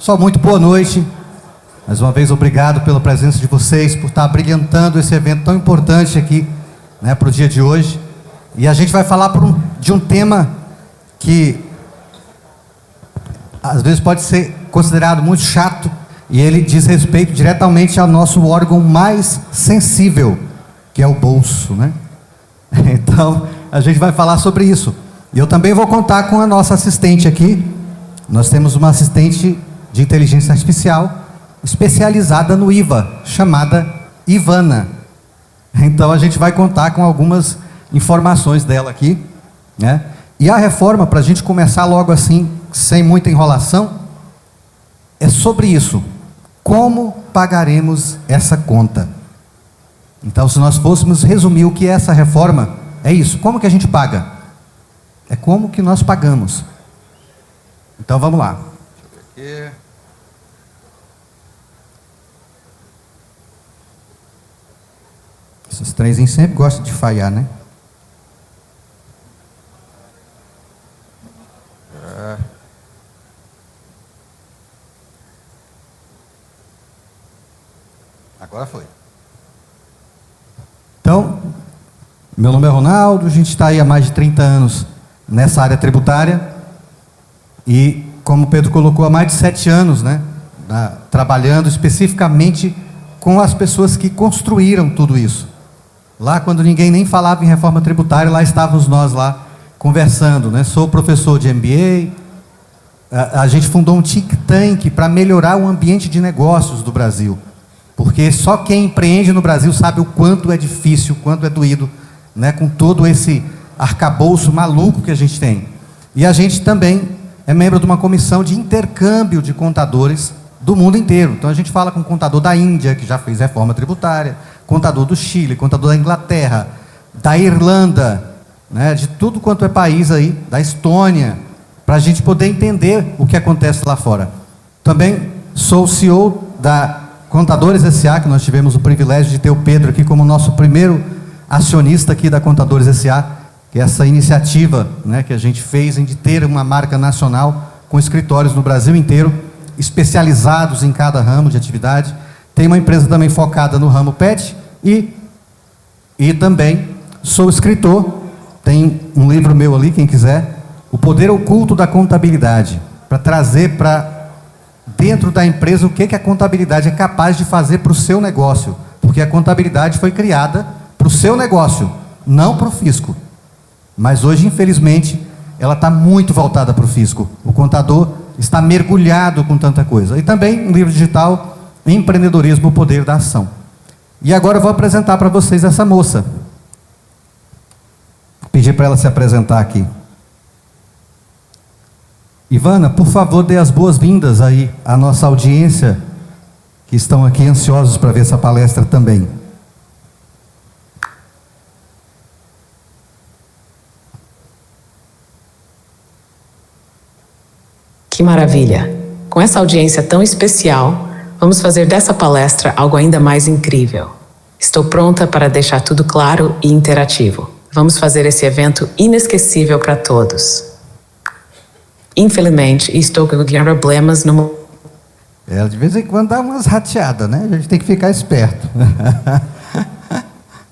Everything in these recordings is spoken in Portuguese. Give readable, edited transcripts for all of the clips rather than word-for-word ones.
Pessoal, muito boa noite. Mais uma vez, obrigado pela presença de vocês, por estar brilhantando esse evento tão importante aqui, né, para o dia de hoje. E a gente vai falar de um tema que às vezes pode ser considerado muito chato, e ele diz respeito diretamente ao nosso órgão mais sensível, que é o bolso, né? Então, a gente vai falar sobre isso. E eu também vou contar com a nossa assistente aqui. Nós temos uma assistente de inteligência artificial especializada no IVA, chamada Ivana. Então, a gente vai contar com algumas informações dela aqui, né? E a reforma, para a gente começar logo assim, sem muita enrolação, é sobre isso. Como pagaremos essa conta? Então, se nós fôssemos resumir o que é essa reforma, é isso. Como que a gente paga? É como que nós pagamos. Então, vamos lá. Deixa eu ver aqui. Esses trenzinhos sempre gostam de falhar, né? Agora foi. Então, meu nome é Ronaldo, a gente está aí há mais de 30 anos nessa área tributária e, como o Pedro colocou, há mais de 7 anos, né, trabalhando especificamente com as pessoas que construíram tudo isso. Lá, quando ninguém nem falava em reforma tributária, lá estávamos nós lá conversando, né? Sou professor de MBA, a gente fundou um think tank para melhorar o ambiente de negócios do Brasil. Porque só quem empreende no Brasil sabe o quanto é difícil, o quanto é doído, né, com todo esse arcabouço maluco que a gente tem. E a gente também é membro de uma comissão de intercâmbio de contadores do mundo inteiro. Então a gente fala com o contador da Índia, que já fez reforma tributária, contador do Chile, contador da Inglaterra, da Irlanda, né, de tudo quanto é país aí, da Estônia, para a gente poder entender o que acontece lá fora. Também sou o CEO da Contadores S.A., que nós tivemos o privilégio de ter o Pedro aqui como nosso primeiro acionista aqui da Contadores S.A., que é essa iniciativa, né, que a gente fez de ter uma marca nacional com escritórios no Brasil inteiro, especializados em cada ramo de atividade. Tem uma empresa também focada no ramo pet e também sou escritor. Tem um livro meu ali, quem quiser, O Poder Oculto da Contabilidade, para trazer para dentro da empresa o que a contabilidade é capaz de fazer para o seu negócio, porque a contabilidade foi criada para o seu negócio, não para o fisco. Mas hoje, infelizmente, ela está muito voltada para o fisco. O contador está mergulhado com tanta coisa. E também um livro digital, Empreendedorismo, o Poder da Ação. E agora eu vou apresentar para vocês essa moça. Vou pedir para ela se apresentar aqui. Ivana, por favor, dê as boas-vindas aí à nossa audiência, que estão aqui ansiosos para ver essa palestra também. Que maravilha! Com essa audiência tão especial, vamos fazer dessa palestra algo ainda mais incrível. Estou pronta para deixar tudo claro e interativo. Vamos fazer esse evento inesquecível para todos. Infelizmente, estou com problemas no... De vez em quando dá umas rateadas, né? A gente tem que ficar esperto.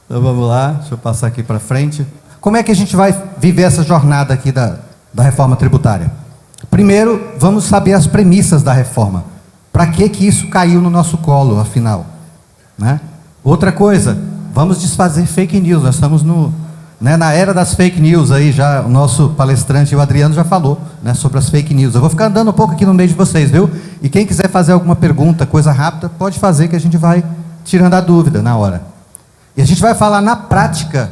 Então vamos lá, deixa eu passar aqui para frente. Como é que a gente vai viver essa jornada aqui da reforma tributária? Primeiro, vamos saber as premissas da reforma. Para que isso caiu no nosso colo, afinal? Né? Outra coisa, vamos desfazer fake news. Nós estamos na era das fake news aí, já o nosso palestrante, o Adriano, já falou, né, sobre as fake news. Eu vou ficar andando um pouco aqui no meio de vocês, viu? E quem quiser fazer alguma pergunta, coisa rápida, pode fazer, que a gente vai tirando a dúvida na hora. E a gente vai falar na prática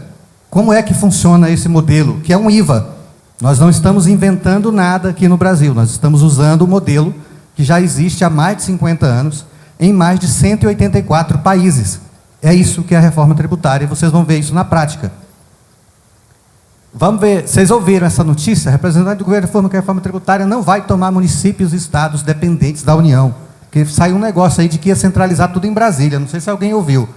como é que funciona esse modelo, que é um IVA. Nós não estamos inventando nada aqui no Brasil, nós estamos usando o modelo que já existe há mais de 50 anos, em mais de 184 países. É isso que é a reforma tributária, e vocês vão ver isso na prática. Vamos ver, vocês ouviram essa notícia? O representante do governo informa que a reforma tributária não vai tomar municípios e estados dependentes da União. Porque saiu um negócio aí de que ia centralizar tudo em Brasília, não sei se alguém ouviu.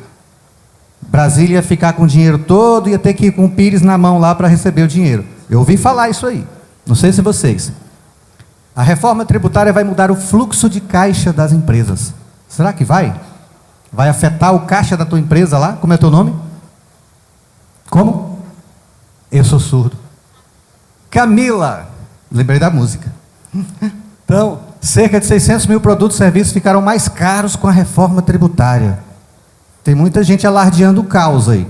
Brasília ia ficar com o dinheiro todo, ia ter que ir com o Pires na mão lá para receber o dinheiro. Eu ouvi falar isso aí, não sei se vocês. A reforma tributária vai mudar o fluxo de caixa das empresas. Será que vai? Vai afetar o caixa da tua empresa lá? Como é teu nome? Como? Eu sou surdo. Camila. Lembrei da música. Então, cerca de 600 mil produtos e serviços ficaram mais caros com a reforma tributária. Tem muita gente alardeando o caos aí.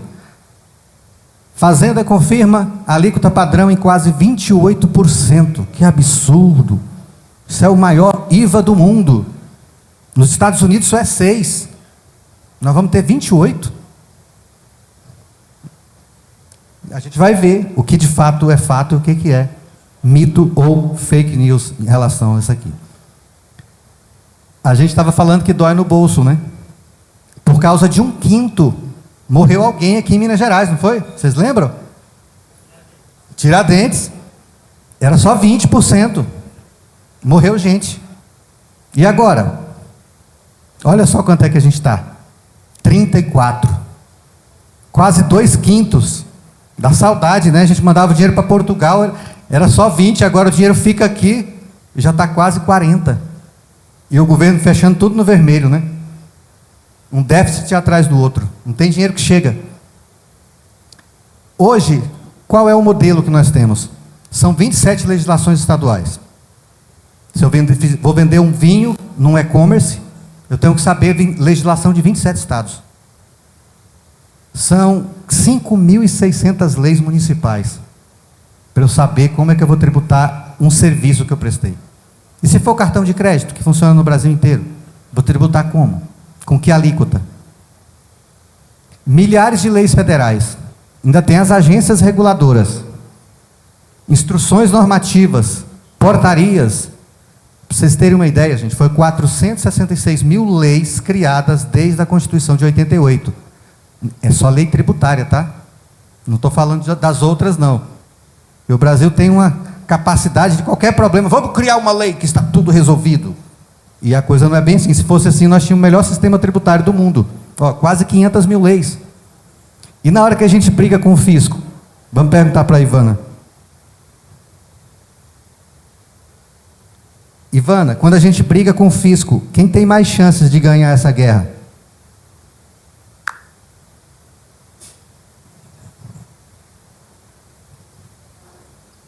Fazenda confirma a alíquota padrão em quase 28%. Que absurdo. Isso é o maior IVA do mundo. Nos Estados Unidos isso é 6%. Nós vamos ter 28%. A gente vai ver o que de fato é fato e o que é mito ou fake news em relação a isso aqui. A gente estava falando que dói no bolso, né? Por causa de 1/5, morreu alguém aqui em Minas Gerais, não foi? Vocês lembram? Tiradentes, era só 20%. Morreu gente. E agora? Olha só quanto é que a gente está. 34. Quase 2/5 da saudade, né? A gente mandava o dinheiro para Portugal, era só 20, agora o dinheiro fica aqui e já está quase 40. E o governo fechando tudo no vermelho, né? Um déficit atrás do outro. Não tem dinheiro que chega. Hoje, qual é o modelo que nós temos? São 27 legislações estaduais. Se eu vou vender um vinho num e-commerce, eu tenho que saber legislação de 27 estados. São 5.600 leis municipais para eu saber como é que eu vou tributar um serviço que eu prestei. E se for cartão de crédito, que funciona no Brasil inteiro, vou tributar como? Com que alíquota? Milhares de leis federais. Ainda tem as agências reguladoras, instruções normativas, portarias. Para vocês terem uma ideia, gente, foi 466 mil leis criadas desde a Constituição de 88. É só lei tributária, tá? Não estou falando das outras, não. E o Brasil tem uma capacidade de qualquer problema. Vamos criar uma lei que está tudo resolvido. E a coisa não é bem assim. Se fosse assim, nós tínhamos o melhor sistema tributário do mundo. Ó, quase 500 mil leis. E na hora que a gente briga com o fisco, vamos perguntar para a Ivana. Ivana, quando a gente briga com o fisco, quem tem mais chances de ganhar essa guerra?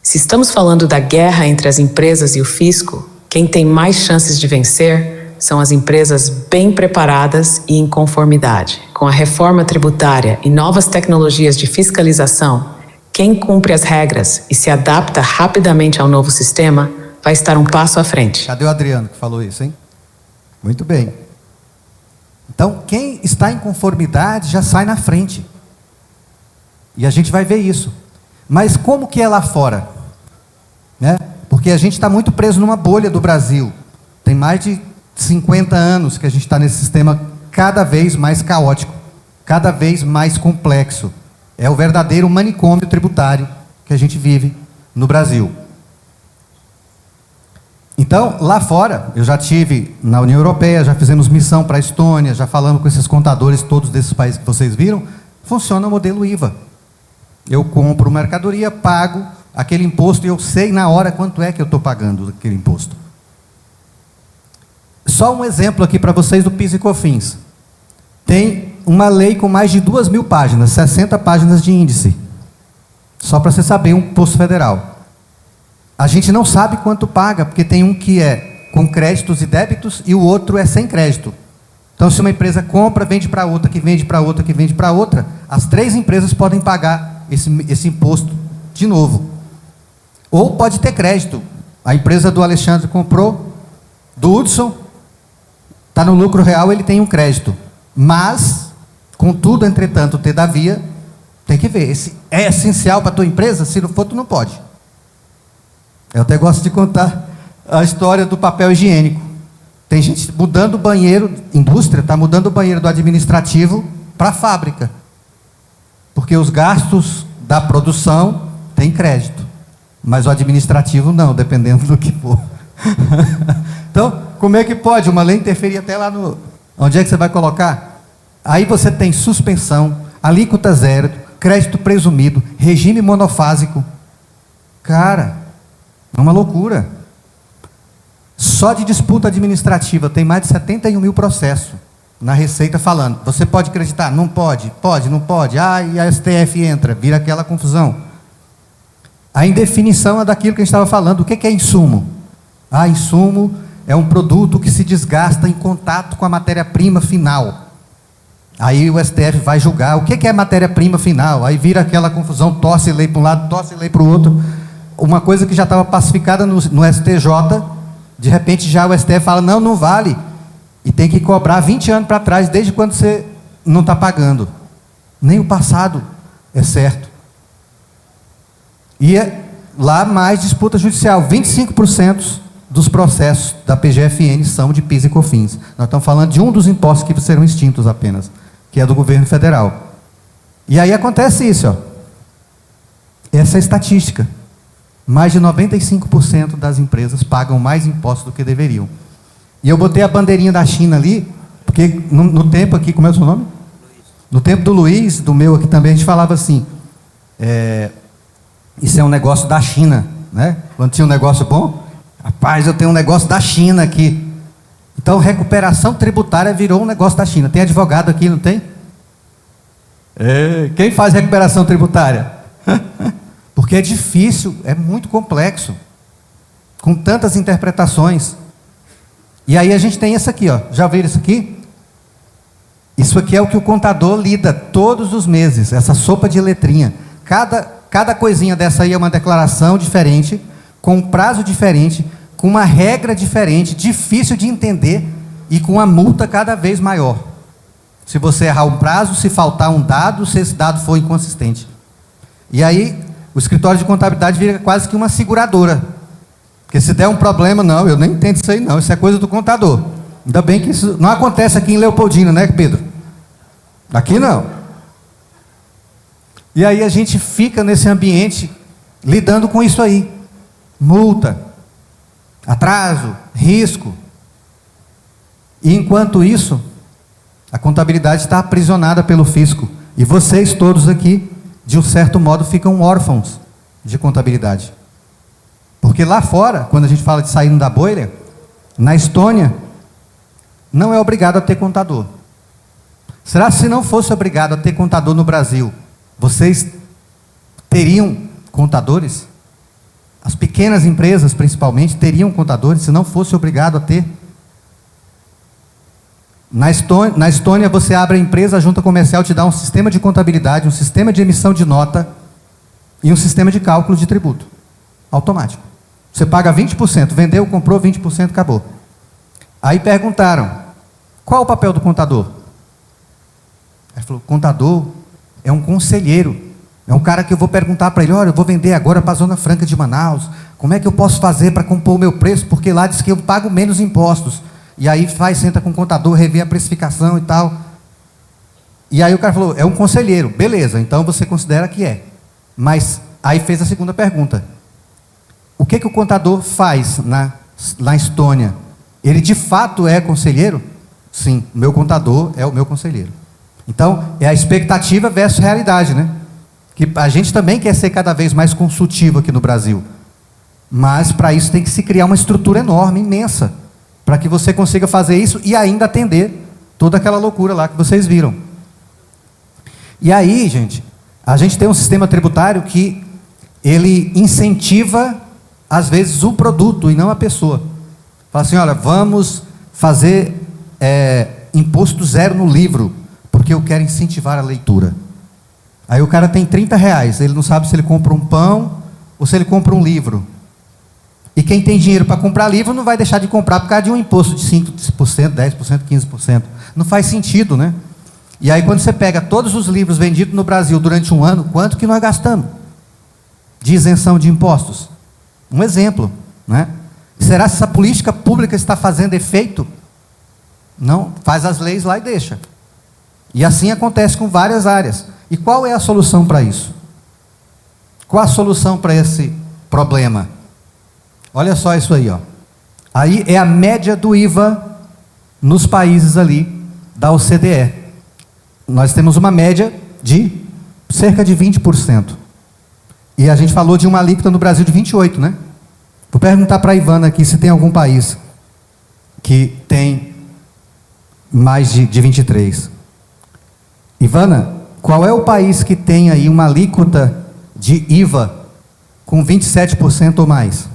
Se estamos falando da guerra entre as empresas e o fisco, quem tem mais chances de vencer são as empresas bem preparadas e em conformidade. Com a reforma tributária e novas tecnologias de fiscalização, quem cumpre as regras e se adapta rapidamente ao novo sistema vai estar um passo à frente. Cadê o Adriano que falou isso, hein? Muito bem. Então, quem está em conformidade já sai na frente. E a gente vai ver isso. Mas como que é lá fora? Né? Porque a gente está muito preso numa bolha do Brasil. Tem mais de 50 anos que a gente está nesse sistema cada vez mais caótico, cada vez mais complexo. É o verdadeiro manicômio tributário que a gente vive no Brasil. Então, lá fora, eu já tive na União Europeia, já fizemos missão para a Estônia, já falamos com esses contadores todos desses países que vocês viram, funciona o modelo IVA. Eu compro mercadoria, pago aquele imposto e eu sei na hora quanto é que eu estou pagando aquele imposto. Só um exemplo aqui para vocês do PIS e COFINS. Tem uma lei com mais de 2.000 páginas, 60 páginas de índice. Só para você saber, um imposto federal. A gente não sabe quanto paga, porque tem um que é com créditos e débitos e o outro é sem crédito. Então, se uma empresa compra, vende para outra, que vende para outra, que vende para outra, as 3 empresas podem pagar esse imposto de novo. Ou pode ter crédito. A empresa do Alexandre comprou, do Hudson, está no lucro real, ele tem um crédito. Mas, contudo, entretanto, todavia, tem que ver. Esse é essencial para a tua empresa? Se não for, tu não pode. Eu até gosto de contar a história do papel higiênico. Tem gente mudando o banheiro, indústria está mudando o banheiro do administrativo para a fábrica. Porque os gastos da produção têm crédito. Mas o administrativo não, dependendo do que for. Então, como é que pode uma lei interferir até lá no... Onde é que você vai colocar? Aí você tem suspensão, alíquota zero, crédito presumido, regime monofásico. Cara, é uma loucura. Só de disputa administrativa tem mais de 71 mil processos na Receita falando. Você pode acreditar? Não pode. Pode, não pode. Ah, e a STF entra, vira aquela confusão. A indefinição é daquilo que a gente estava falando. O que é insumo? Ah, insumo é um produto que se desgasta em contato com a matéria-prima final. Aí o STF vai julgar. O que é matéria-prima final? Aí vira aquela confusão, torce lei para um lado, torce lei para o outro. Uma coisa que já estava pacificada no STJ, de repente já o STF fala, não, não vale. E tem que cobrar 20 anos para trás, desde quando você não está pagando. Nem o passado é certo. E lá mais disputa judicial. 25% dos processos da PGFN são de PIS e COFINS. Nós estamos falando de um dos impostos que serão extintos apenas, que é do governo federal. E aí acontece isso, ó. Essa é a estatística. Mais de 95% das empresas pagam mais impostos do que deveriam. E eu botei a bandeirinha da China ali, porque no tempo aqui, como é o seu nome? No tempo do Luiz, do meu aqui também, a gente falava assim, isso é um negócio da China, né? Quando tinha um negócio bom, rapaz, eu tenho um negócio da China aqui. Então, recuperação tributária virou um negócio da China. Tem advogado aqui, não tem? Quem faz recuperação tributária? Porque é difícil, é muito complexo, com tantas interpretações. E aí a gente tem isso aqui, ó. Já viram isso aqui? Isso aqui é o que o contador lida todos os meses, essa sopa de letrinha. Cada coisinha dessa aí é uma declaração diferente, com um prazo diferente, com uma regra diferente, difícil de entender e com uma multa cada vez maior. Se você errar um prazo, se faltar um dado, se esse dado for inconsistente. E aí, o escritório de contabilidade vira quase que uma seguradora. Porque se der um problema, não, eu nem entendo isso aí não, isso é coisa do contador. Ainda bem que isso não acontece aqui em Leopoldina, né, Pedro? Aqui não. E aí a gente fica nesse ambiente, lidando com isso aí. Multa, atraso, risco. E enquanto isso, a contabilidade está aprisionada pelo fisco. E vocês todos aqui, de um certo modo, ficam órfãos de contabilidade. Porque lá fora, quando a gente fala de saindo da bolha, na Estônia, não é obrigado a ter contador. Será que se não fosse obrigado a ter contador no Brasil, vocês teriam contadores? As pequenas empresas, principalmente, teriam contadores se não fosse obrigado a ter? Na Estônia, você abre a empresa, a junta comercial te dá um sistema de contabilidade, um sistema de emissão de nota e um sistema de cálculo de tributo. Automático. Você paga 20%, vendeu, comprou 20%, acabou. Aí perguntaram, qual o papel do contador? Ele falou, contador é um conselheiro. É um cara que eu vou perguntar para ele, olha, eu vou vender agora para a Zona Franca de Manaus, como é que eu posso fazer para compor o meu preço? Porque lá diz que eu pago menos impostos. E aí senta com o contador, revê a precificação e tal. E aí o cara falou, é um conselheiro. Beleza, então você considera que é. Mas aí fez a segunda pergunta. O que o contador faz na Estônia? Ele de fato é conselheiro? Sim, o meu contador é o meu conselheiro. Então, é a expectativa versus realidade, né? Que a gente também quer ser cada vez mais consultivo aqui no Brasil. Mas para isso tem que se criar uma estrutura enorme, imensa, para que você consiga fazer isso e ainda atender toda aquela loucura lá que vocês viram. E aí, gente, a gente tem um sistema tributário que ele incentiva, às vezes, o produto e não a pessoa. Fala assim, olha, vamos fazer imposto zero no livro, porque eu quero incentivar a leitura. Aí o cara tem R$30, ele não sabe se ele compra um pão ou se ele compra um livro. E quem tem dinheiro para comprar livro não vai deixar de comprar por causa de um imposto de 5%, 10%, 15%. Não faz sentido, né? E aí quando você pega todos os livros vendidos no Brasil durante um ano, quanto que nós gastamos de isenção de impostos? Um exemplo, né? Será que essa política pública está fazendo efeito? Não, faz as leis lá e deixa. E assim acontece com várias áreas. E qual é a solução para isso? Qual a solução para esse problema? Olha só isso aí, ó. Aí é a média do IVA nos países ali da OCDE. Nós temos uma média de cerca de 20%. E a gente falou de uma alíquota no Brasil de 28%, né? Vou perguntar para a Ivana aqui se tem algum país que tem mais de 23. Ivana, qual é o país que tem aí uma alíquota de IVA com 27% ou mais?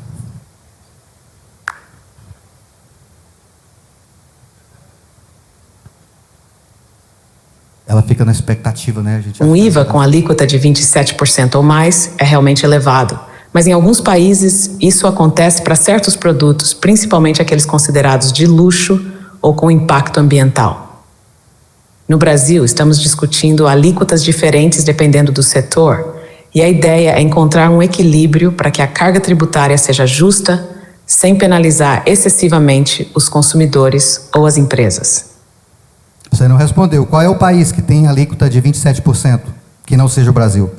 Ela fica na expectativa, né? Um IVA com alíquota de 27% ou mais é realmente elevado, mas em alguns países isso acontece para certos produtos, principalmente aqueles considerados de luxo ou com impacto ambiental. No Brasil, estamos discutindo alíquotas diferentes dependendo do setor, e a ideia é encontrar um equilíbrio para que a carga tributária seja justa, sem penalizar excessivamente os consumidores ou as empresas. Você não respondeu. Qual é o país que tem alíquota de 27%, que não seja o Brasil?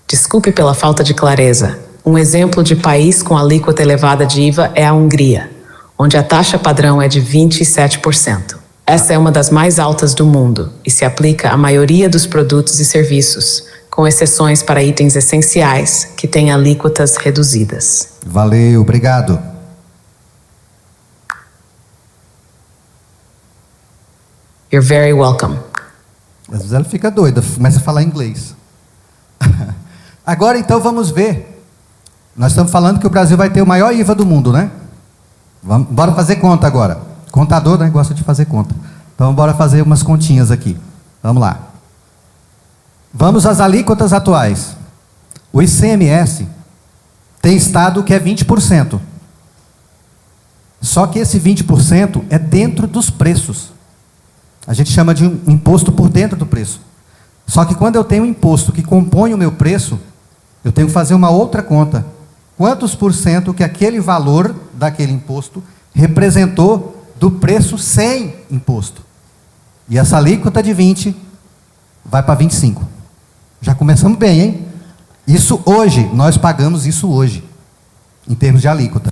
Desculpe pela falta de clareza. Um exemplo de país com alíquota elevada de IVA é a Hungria, onde a taxa padrão é de 27%. Essa é uma das mais altas do mundo e se aplica à maioria dos produtos e serviços, com exceções para itens essenciais que têm alíquotas reduzidas. Valeu, obrigado. You're very welcome. Às vezes ela fica doida, começa a falar inglês. Agora então vamos ver. Nós estamos falando que o Brasil vai ter o maior IVA do mundo, né? Bora fazer conta agora. Contador, né? Gosta de fazer conta. Então bora fazer umas continhas aqui. Vamos lá. Vamos às alíquotas atuais. O ICMS tem estado que é 20%. Só que esse 20% é dentro dos preços. A gente chama de um imposto por dentro do preço. Só que quando eu tenho um imposto que compõe o meu preço, eu tenho que fazer uma outra conta. Quantos por cento que aquele valor daquele imposto representou do preço sem imposto? E essa alíquota de 20 vai para 25. Já começamos bem, hein? Isso hoje, nós pagamos isso hoje, em termos de alíquota.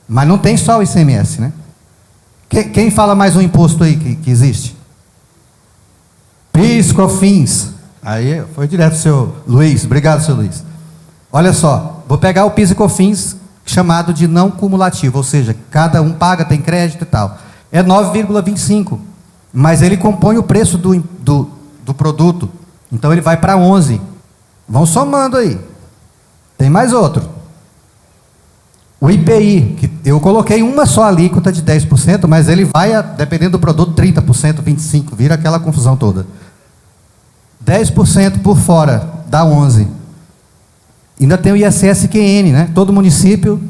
Mas não tem só o ICMS, né? Quem fala mais um imposto aí que existe? PIS, COFINS. Aí foi direto, seu Luiz. Obrigado, seu Luiz. Olha só, vou pegar o PIS e COFINS chamado de não cumulativo, ou seja, cada um paga, tem crédito e tal. É 9,25, mas ele compõe o preço do produto. Então ele vai para 11. Vão somando aí. Tem mais outro. O IPI, que eu coloquei uma só alíquota de 10%, mas ele vai, dependendo do produto, 30%, 25%, vira aquela confusão toda. 10% por fora, dá 11%. Ainda tem o ISS-QN, né? Todo município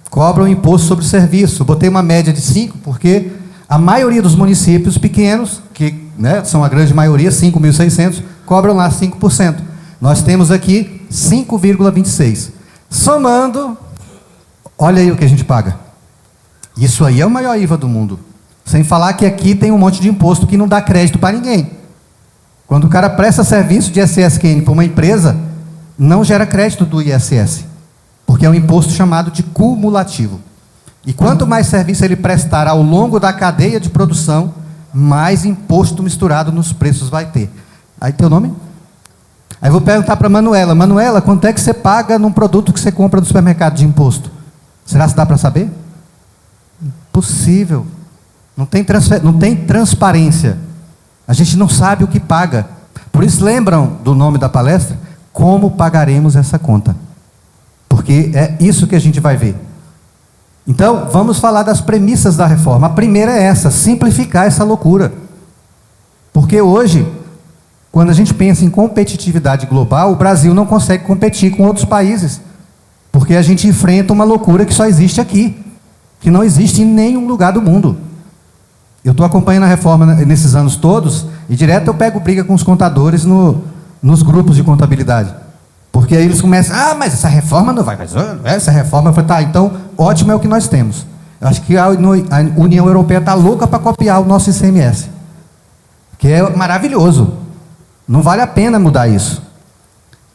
cobra um imposto sobre o serviço. Botei uma média de 5%, porque a maioria dos municípios pequenos, que né, são a grande maioria, 5.600, cobram lá 5%. Nós temos aqui 5,26%. Somando... Olha aí o que a gente paga. Isso aí é o maior IVA do mundo. Sem falar que aqui tem um monte de imposto que não dá crédito para ninguém. Quando o cara presta serviço de ISS-QN para uma empresa, não gera crédito do ISS. Porque é um imposto chamado de cumulativo. E quanto mais serviço ele prestar ao longo da cadeia de produção, mais imposto misturado nos preços vai ter. Aí teu nome? Aí eu vou perguntar para a Manuela. Manuela, quanto é que você paga num produto que você compra no supermercado de imposto? Será que dá para saber? Impossível. Não tem transparência. A gente não sabe o que paga. Por isso, lembram do nome da palestra? Como pagaremos essa conta? Porque é isso que a gente vai ver. Então, vamos falar das premissas da reforma. A primeira é essa, simplificar essa loucura. Porque hoje, quando a gente pensa em competitividade global, o Brasil não consegue competir com outros países. Porque a gente enfrenta uma loucura que só existe aqui, que não existe em nenhum lugar do mundo. Eu estou acompanhando a reforma nesses anos todos, e direto eu pego briga com os contadores nos grupos de contabilidade. Porque aí eles começam, mas essa reforma não vai, essa reforma, eu falei, tá, então ótimo é o que nós temos. Eu acho que a União Europeia está louca para copiar o nosso ICMS, que é maravilhoso. Não vale a pena mudar isso.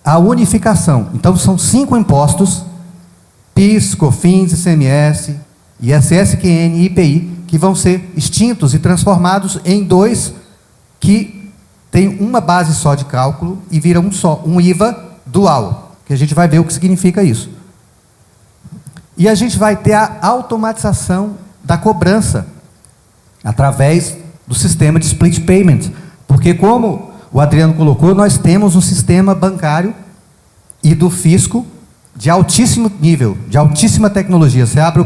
A unificação. Então, são 5 impostos, PIS, COFINS, ICMS, ISS-QN e IPI, que vão ser extintos e transformados em 2 que têm uma base só de cálculo e viram um só, um IVA dual, que a gente vai ver o que significa isso. E a gente vai ter a automatização da cobrança através do sistema de split payment. Porque, como o Adriano colocou, nós temos um sistema bancário e do fisco de altíssimo nível, de altíssima tecnologia. Você abre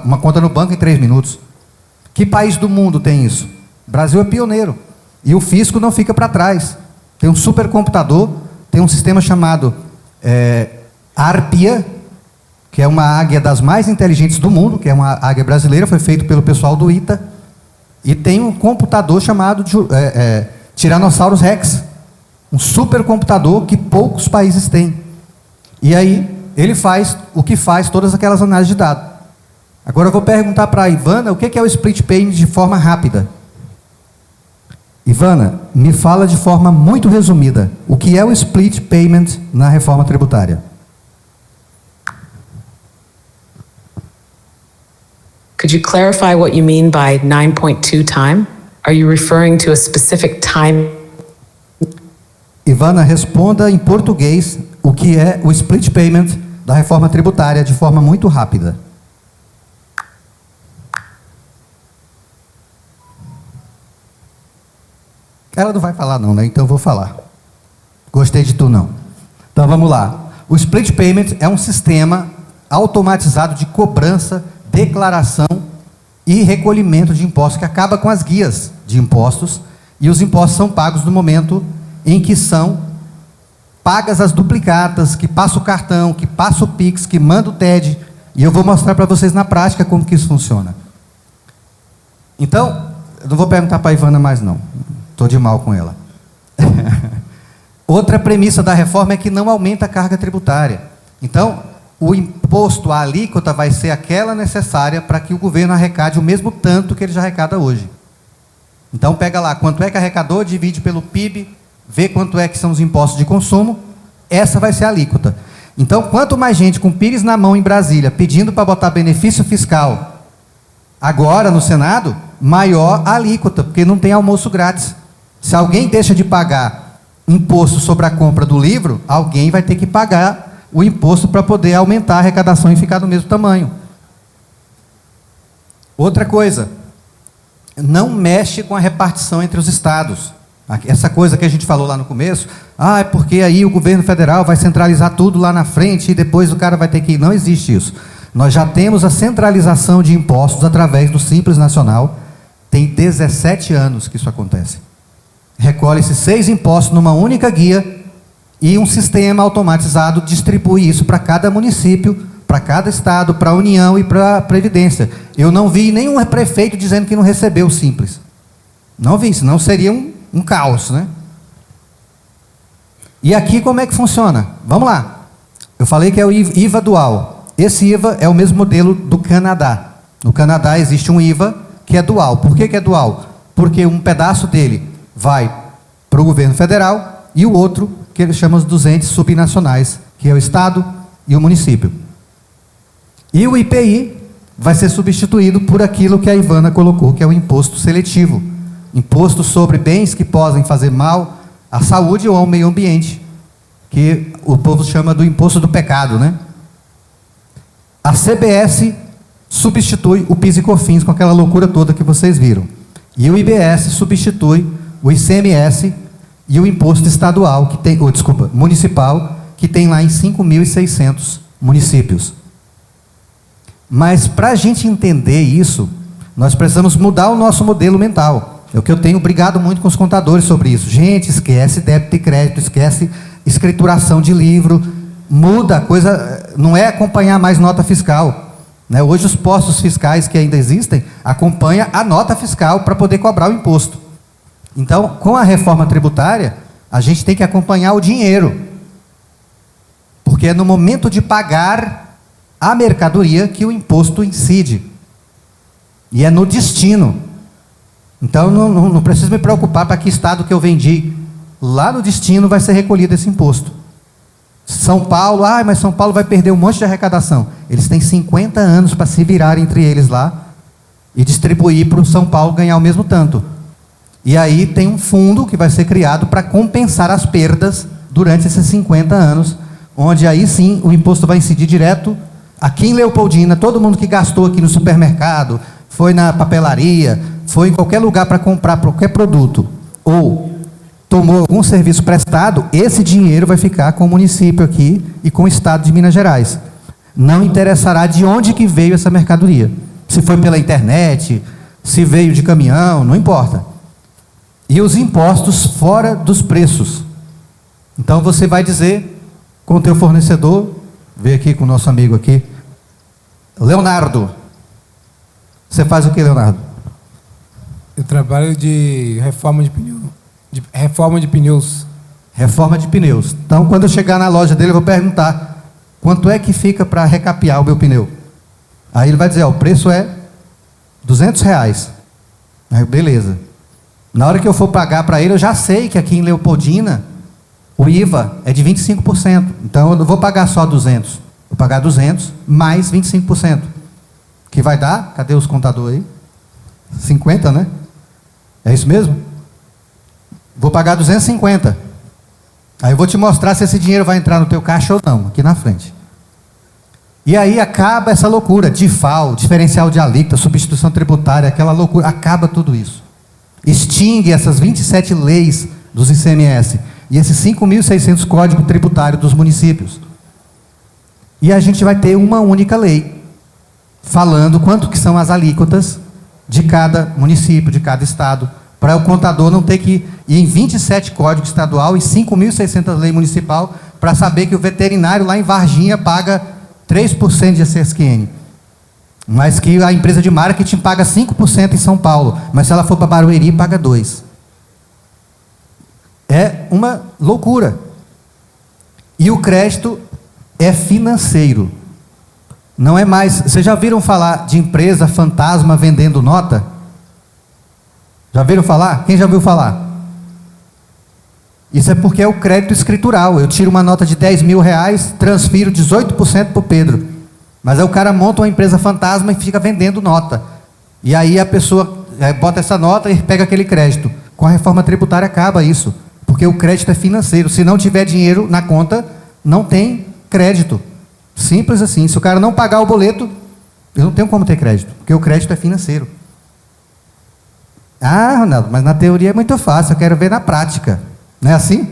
uma conta no banco em 3 minutos. Que país do mundo tem isso? O Brasil é pioneiro. E o fisco não fica para trás. Tem um supercomputador, tem um sistema chamado ARPIA, que é uma águia das mais inteligentes do mundo, que é uma águia brasileira, foi feito pelo pessoal do ITA. E tem um computador chamado Tyrannosaurus Rex, um supercomputador que poucos países têm. E aí ele faz o que faz todas aquelas análises de dados. Agora eu vou perguntar para a Ivana o que é o split payment de forma rápida. Ivana, me fala de forma muito resumida o que é o split payment na reforma tributária. Could you clarify what you mean by 9.2 time? Are you referring to a specific time? Ivana, responda em português o que é o split payment da reforma tributária de forma muito rápida. Ela não vai falar não, né? Então eu vou falar. Gostei de tu não. Então vamos lá. O split payment é um sistema automatizado de cobrança, declaração e recolhimento de impostos, que acaba com as guias de impostos, e os impostos são pagos no momento em que são pagas as duplicatas, que passa o cartão, que passa o Pix, que manda o TED, e eu vou mostrar para vocês na prática como que isso funciona. Então, eu não vou perguntar para a Ivana mais não, estou de mal com ela. Outra premissa da reforma é que não aumenta a carga tributária. Então, o imposto, a alíquota vai ser aquela necessária para que o governo arrecade o mesmo tanto que ele já arrecada hoje. Então pega lá, quanto é que arrecadou, divide pelo PIB, vê quanto é que são os impostos de consumo, essa vai ser a alíquota. Então, quanto mais gente com pires na mão em Brasília, pedindo para botar benefício fiscal, agora no Senado, maior a alíquota, porque não tem almoço grátis. Se alguém deixa de pagar imposto sobre a compra do livro, alguém vai ter que pagar o imposto para poder aumentar a arrecadação e ficar do mesmo tamanho. Outra coisa, não mexe com a repartição entre os estados. Essa coisa que a gente falou lá no começo, é porque aí o governo federal vai centralizar tudo lá na frente e depois o cara vai ter que ir. Não existe isso. Nós já temos a centralização de impostos através do Simples Nacional. Tem 17 anos que isso acontece. Recolhe-se 6 impostos numa única guia e um sistema automatizado distribui isso para cada município, para cada estado, para a União e para a Previdência. Eu não vi nenhum prefeito dizendo que não recebeu o Simples. Não vi, senão seria um caos, né? E aqui como é que funciona? Vamos lá. Eu falei que é o IVA dual. Esse IVA é o mesmo modelo do Canadá. No Canadá existe um IVA que é dual. Por que é dual? Porque um pedaço dele vai para o governo federal e o outro, que eles chamam dos entes subnacionais, que é o estado e o município. E o IPI vai ser substituído por aquilo que a Ivana colocou, que é o imposto seletivo. Imposto sobre bens que podem fazer mal à saúde ou ao meio ambiente, que o povo chama do imposto do pecado, né? A CBS substitui o PIS e COFINS com aquela loucura toda que vocês viram. E o IBS substitui o ICMS e o imposto estadual, que tem, municipal, que tem lá em 5.600 municípios. Mas para a gente entender isso, nós precisamos mudar o nosso modelo mental. É o que eu tenho brigado muito com os contadores sobre isso. Gente, esquece débito e crédito, esquece escrituração de livro, muda a coisa, não é acompanhar mais nota fiscal. Né? Hoje os postos fiscais que ainda existem, acompanham a nota fiscal para poder cobrar o imposto. Então, com a reforma tributária, a gente tem que acompanhar o dinheiro. Porque é no momento de pagar a mercadoria que o imposto incide. E é no destino. Então, não preciso me preocupar para que estado que eu vendi. Lá no destino vai ser recolhido esse imposto. São Paulo, mas São Paulo vai perder um monte de arrecadação. Eles têm 50 anos para se virar entre eles lá e distribuir para o São Paulo ganhar o mesmo tanto. E aí tem um fundo que vai ser criado para compensar as perdas durante esses 50 anos, onde aí sim o imposto vai incidir direto Aqui em Leopoldina, todo mundo que gastou aqui no supermercado, foi na papelaria, foi em qualquer lugar para comprar qualquer produto, ou tomou algum serviço prestado, esse dinheiro vai ficar com o município aqui e com o estado de Minas Gerais. Não interessará de onde que veio essa mercadoria. Se foi pela internet, se veio de caminhão, não importa. E os impostos fora dos preços. Então você vai dizer com o teu fornecedor, vem aqui com o nosso amigo aqui, Leonardo. Você faz o que, Leonardo? Eu trabalho de reforma de pneu, reforma de pneus. Reforma de pneus. Então, quando eu chegar na loja dele, eu vou perguntar quanto é que fica para recapear o meu pneu. Aí ele vai dizer, ó, o preço é R$200. Aí, beleza. Na hora que eu for pagar para ele, eu já sei que aqui em Leopoldina o IVA é de 25%. Então, eu não vou pagar só 200. Vou pagar 200 mais 25%. Que vai dar, cadê os contadores aí? 50, né? É isso mesmo? Vou pagar 250. Aí eu vou te mostrar se esse dinheiro vai entrar no teu caixa ou não, aqui na frente. E aí acaba essa loucura, DIFAL, diferencial de alíquota, substituição tributária, aquela loucura, acaba tudo isso. Extingue essas 27 leis dos ICMS e esses 5.600 códigos tributários dos municípios. E a gente vai ter uma única lei, falando quanto que são as alíquotas de cada município, de cada estado, para o contador não ter que ir em 27 códigos estadual e 5.600 leis municipal para saber que o veterinário lá em Varginha paga 3% de CSQN, mas que a empresa de marketing paga 5% em São Paulo, mas se ela for para Barueri, paga 2%. É uma loucura. E o crédito é financeiro. Não é mais... Vocês já viram falar de empresa fantasma vendendo nota? Já viram falar? Quem já viu falar? Isso é porque é o crédito escritural. Eu tiro uma nota de R$10.000, transfiro 18% para o Pedro. Mas aí o cara monta uma empresa fantasma e fica vendendo nota. E aí a pessoa bota essa nota e pega aquele crédito. Com a reforma tributária acaba isso. Porque o crédito é financeiro. Se não tiver dinheiro na conta, não tem crédito. Simples assim. Se o cara não pagar o boleto, eu não tenho como ter crédito. Porque o crédito é financeiro. Ah, Ronaldo, mas na teoria é muito fácil. Eu quero ver na prática. Não é assim?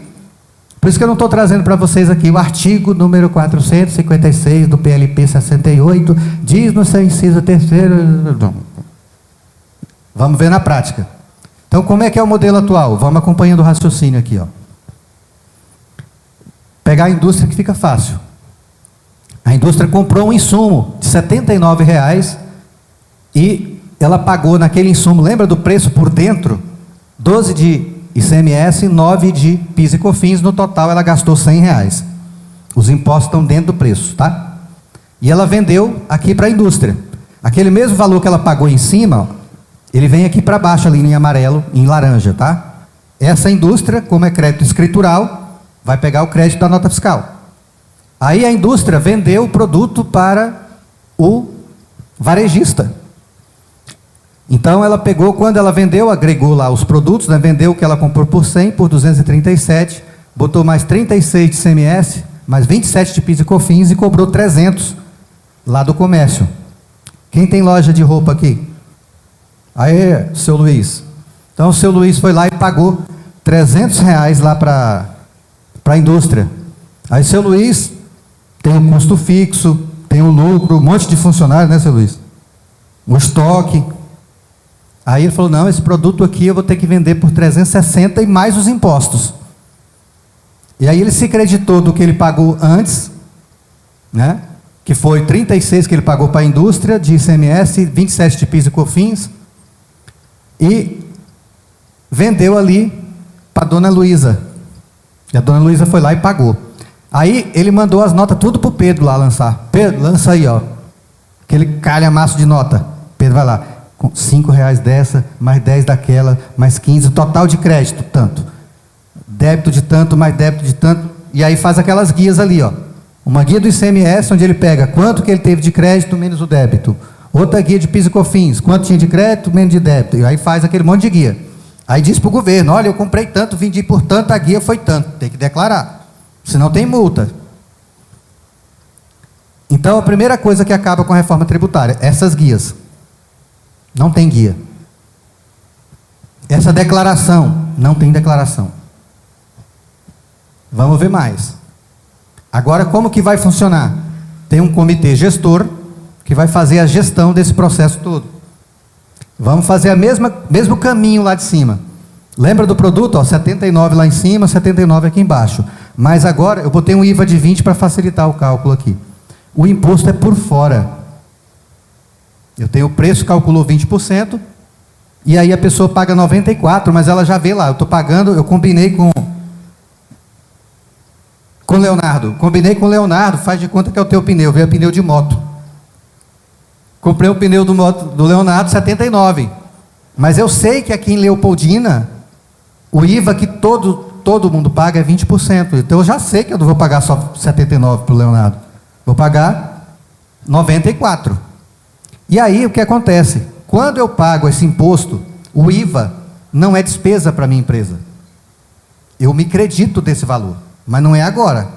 Por isso que eu não estou trazendo para vocês aqui o artigo número 456 do PLP 68, diz no seu inciso 3º. Vamos ver na prática. Então, como é que é o modelo atual? Vamos acompanhando o raciocínio aqui, ó. Pegar a indústria que fica fácil. A indústria comprou um insumo de R$ 79,00 e ela pagou naquele insumo, lembra do preço por dentro? 12 de ICMS, 9 de PIS e COFINS, no total ela gastou R$100. Os impostos estão dentro do preço, tá? E ela vendeu aqui para a indústria. Aquele mesmo valor que ela pagou em cima, ó, ele vem aqui para baixo, ali em amarelo, em laranja, tá? Essa indústria, como é crédito escritural, vai pegar o crédito da nota fiscal. Aí a indústria vendeu o produto para o varejista. Então ela pegou, quando ela vendeu, agregou lá os produtos, né, vendeu o que ela comprou por 100, por 237, botou mais 36 de ICMS, mais 27 de PIS e COFINS e cobrou 300 lá do comércio. Quem tem loja de roupa aqui? Aí, seu Luiz. Então o seu Luiz foi lá e pagou R$300 lá para a indústria. Aí seu Luiz tem um custo fixo, tem um lucro, um monte de funcionários, né, seu Luiz? O estoque. Aí ele falou, não, esse produto aqui eu vou ter que vender por 360 e mais os impostos. E aí ele se creditou do que ele pagou antes, né? Que foi 36 que ele pagou para a indústria de ICMS, 27 de PIS e COFINS, e vendeu ali para a dona Luísa. E a dona Luísa foi lá e pagou. Aí ele mandou as notas tudo para o Pedro lá lançar. Pedro, lança aí, ó, aquele calhamaço de nota. Pedro vai lá, com R$5 dessa, mais 10 daquela, mais 15, total de crédito, tanto. Débito de tanto, mais débito de tanto. E aí faz aquelas guias ali, ó. Uma guia do ICMS, onde ele pega quanto que ele teve de crédito menos o débito. Outra guia de PIS e COFINS, quanto tinha de crédito menos de débito. E aí faz aquele monte de guia. Aí diz para o governo, olha, eu comprei tanto, vendi por tanto, a guia foi tanto. Tem que declarar, senão tem multa. Então, a primeira coisa que acaba com a reforma tributária, essas guias. Não tem guia. Essa declaração, não tem declaração. Vamos ver mais. Agora, como que vai funcionar? Tem um comitê gestor que vai fazer a gestão desse processo todo. Vamos fazer mesmo caminho lá de cima. Lembra do produto? Ó, 79 lá em cima, 79 aqui embaixo. Mas agora eu botei um IVA de 20 para facilitar o cálculo aqui. O imposto é por fora. Eu tenho o preço, calculou 20%, e aí a pessoa paga 94, mas ela já vê lá, eu estou pagando, eu combinei com o Leonardo. Combinei com o Leonardo, faz de conta que é o teu pneu, veio pneu de moto. Comprei o pneu do Leonardo, 79. Mas eu sei que aqui em Leopoldina, o IVA que todo mundo paga é 20%. Então eu já sei que eu não vou pagar só 79 para o Leonardo. Vou pagar 94. E aí o que acontece? Quando eu pago esse imposto, o IVA não é despesa para a minha empresa. Eu me credito desse valor, mas não é agora.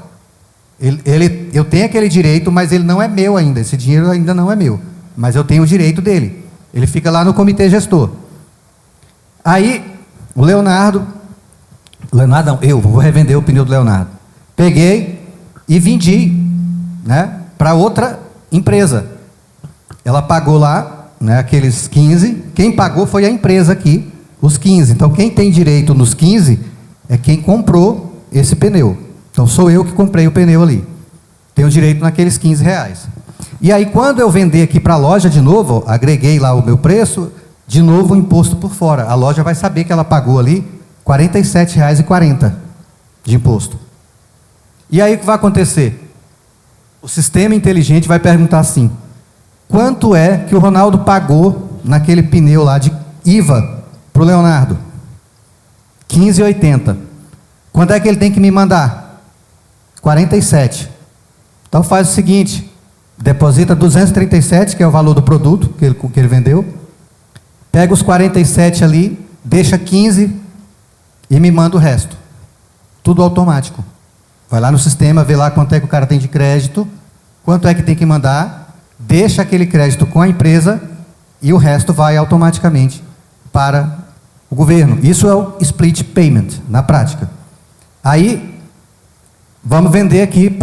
Eu tenho aquele direito, mas ele não é meu ainda. Esse dinheiro ainda não é meu. Mas eu tenho o direito dele. Ele fica lá no comitê gestor. Aí, o Leonardo não, eu vou revender o pneu do Leonardo. Peguei e vendi, né, para outra empresa. Ela pagou lá, né, aqueles 15. Quem pagou foi a empresa aqui, os 15. Então, quem tem direito nos 15 é quem comprou esse pneu. Então, sou eu que comprei o pneu ali. Tenho direito naqueles 15 reais. E aí, quando eu vender aqui para a loja de novo, agreguei lá o meu preço, de novo o imposto por fora. A loja vai saber que ela pagou ali R$ 47,40 de imposto. E aí o que vai acontecer? O sistema inteligente vai perguntar assim: quanto é que o Ronaldo pagou naquele pneu lá de IVA para o Leonardo? R$ 15,80. Quanto é que ele tem que me mandar? 47. Então faz o seguinte: deposita 237, que é o valor do produto que ele vendeu, pega os 47 ali, deixa 15 e me manda o resto. Tudo automático. Vai lá no sistema, vê lá quanto é que o cara tem de crédito, quanto é que tem que mandar, deixa aquele crédito com a empresa e o resto vai automaticamente para o governo. Isso é o split payment, na prática. Aí, vamos vender aqui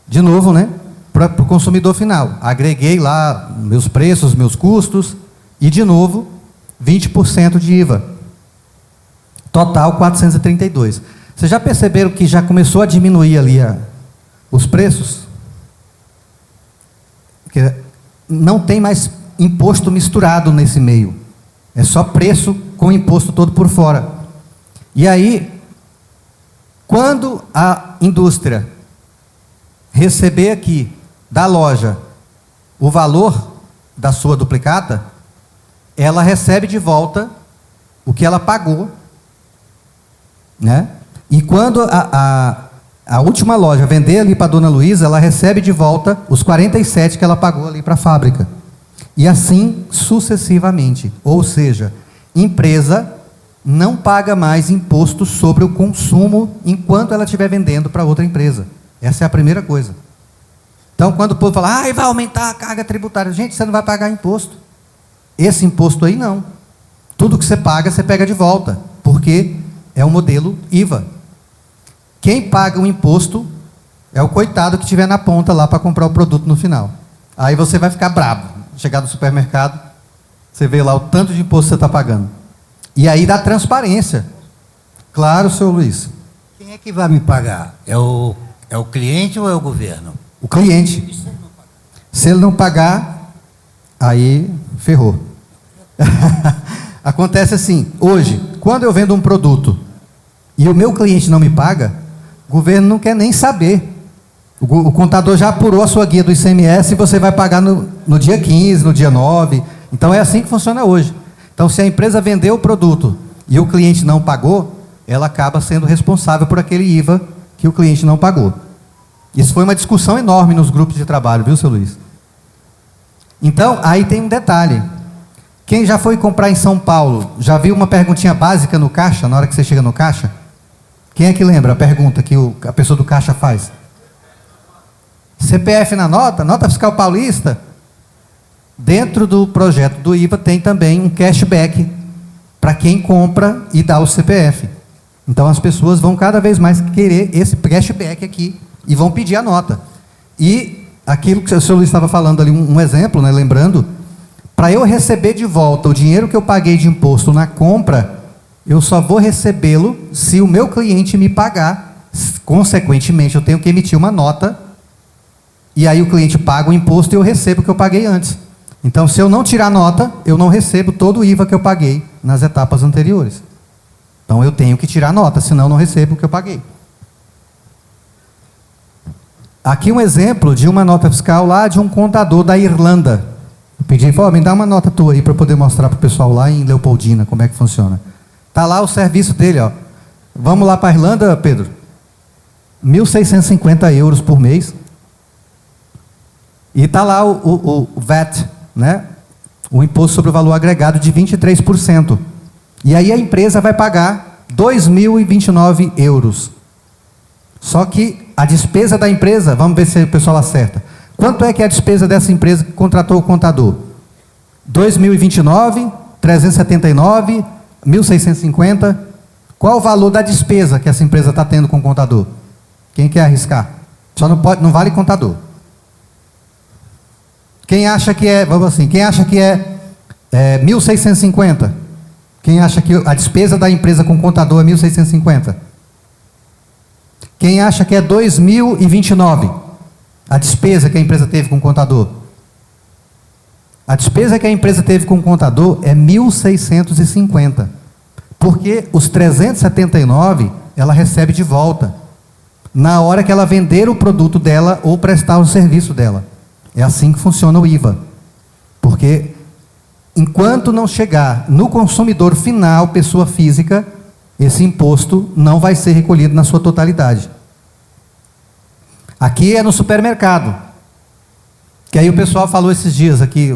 de novo, né? Para o consumidor final. Agreguei lá meus preços, meus custos, e de novo, 20% de IVA. Total 432. Vocês já perceberam que já começou a diminuir ali os preços? Porque não tem mais imposto misturado nesse meio. É só preço com imposto todo por fora. E aí, quando a indústria receber aqui da loja o valor da sua duplicata, ela recebe de volta o que ela pagou, né? E quando a última loja vender ali para a dona Luísa, ela recebe de volta os 47 que ela pagou ali para a fábrica. E assim sucessivamente. Ou seja, empresa não paga mais imposto sobre o consumo enquanto ela estiver vendendo para outra empresa. Essa é a primeira coisa. Então, quando o povo fala, vai aumentar a carga tributária. Gente, você não vai pagar imposto. Esse imposto aí não. Tudo que você paga, você pega de volta. Porque é o modelo IVA. Quem paga o imposto é o coitado que estiver na ponta lá para comprar o produto no final. Aí você vai ficar bravo. Chegar no supermercado, você vê lá o tanto de imposto que você está pagando. E aí dá transparência. Claro, senhor Luiz. Quem é que vai me pagar? É o cliente ou é o governo? O cliente. Se ele não pagar, aí ferrou. Acontece assim, hoje, quando eu vendo um produto e o meu cliente não me paga, o governo não quer nem saber. O contador já apurou a sua guia do ICMS e você vai pagar no dia 15, no dia 9. Então é assim que funciona hoje. Então, se a empresa vendeu o produto e o cliente não pagou, ela acaba sendo responsável por aquele IVA que o cliente não pagou. Isso foi uma discussão enorme nos grupos de trabalho, viu, seu Luiz? Então, aí tem um detalhe. Quem já foi comprar em São Paulo, já viu uma perguntinha básica no caixa, na hora que você chega no caixa? Quem é que lembra a pergunta que a pessoa do caixa faz? CPF na nota, nota fiscal paulista. Dentro do projeto do IVA tem também um cashback para quem compra e dá o CPF. Então as pessoas vão cada vez mais querer esse cashback aqui e vão pedir a nota. E aquilo que o senhor Luiz estava falando ali, um exemplo, né, lembrando, para eu receber de volta o dinheiro que eu paguei de imposto na compra, eu só vou recebê-lo se o meu cliente me pagar. Consequentemente, eu tenho que emitir uma nota, e aí o cliente paga o imposto e eu recebo o que eu paguei antes. Então, se eu não tirar nota, eu não recebo todo o IVA que eu paguei nas etapas anteriores. Então, eu tenho que tirar nota, senão eu não recebo o que eu paguei. Aqui um exemplo de uma nota fiscal lá de um contador da Irlanda. Eu pedi, me dá uma nota tua aí para eu poder mostrar para o pessoal lá em Leopoldina como é que funciona. Está lá o serviço dele, ó. Vamos lá para a Irlanda, Pedro? 1.650 euros por mês. E está lá o VAT, né? O Imposto sobre o Valor Agregado de 23%. E aí a empresa vai pagar 2.029 euros. Só que a despesa da empresa, vamos ver se o pessoal acerta. Quanto é que é a despesa dessa empresa que contratou o contador? 2.029, 379, 1.650. Qual o valor da despesa que essa empresa está tendo com o contador? Quem quer arriscar? Só não vale contador. Quem acha que é, vamos assim, quem acha que é 1.650? Quem acha que a despesa da empresa com contador é 1.650? Quem acha que é 2.029? A despesa que a empresa teve com o contador? A despesa que a empresa teve com o contador é 1.650. Porque os 379 ela recebe de volta na hora que ela vender o produto dela ou prestar o serviço dela. É assim que funciona o IVA. Porque enquanto não chegar no consumidor final, pessoa física, esse imposto não vai ser recolhido na sua totalidade. Aqui é no supermercado. Que aí o pessoal falou esses dias aqui,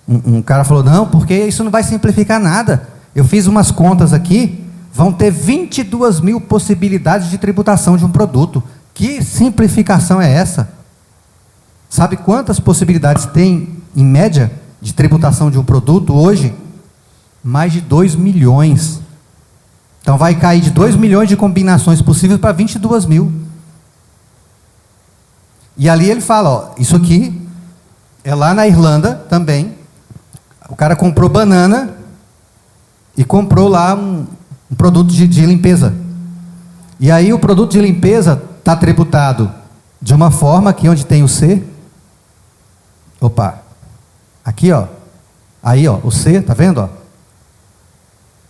um cara falou, não, porque isso não vai simplificar nada. Eu fiz umas contas aqui, vão ter 22 mil possibilidades de tributação de um produto. Que simplificação é essa? Sabe quantas possibilidades tem, em média, de tributação de um produto hoje? Mais de 2 milhões. Então vai cair de 2 milhões de combinações possíveis para 22 mil. E ali ele fala, ó, isso aqui é lá na Irlanda também. O cara comprou banana e comprou lá um produto de limpeza. E aí o produto de limpeza está tributado de uma forma aqui onde tem o C. Opa, aqui ó, aí ó, o C, tá vendo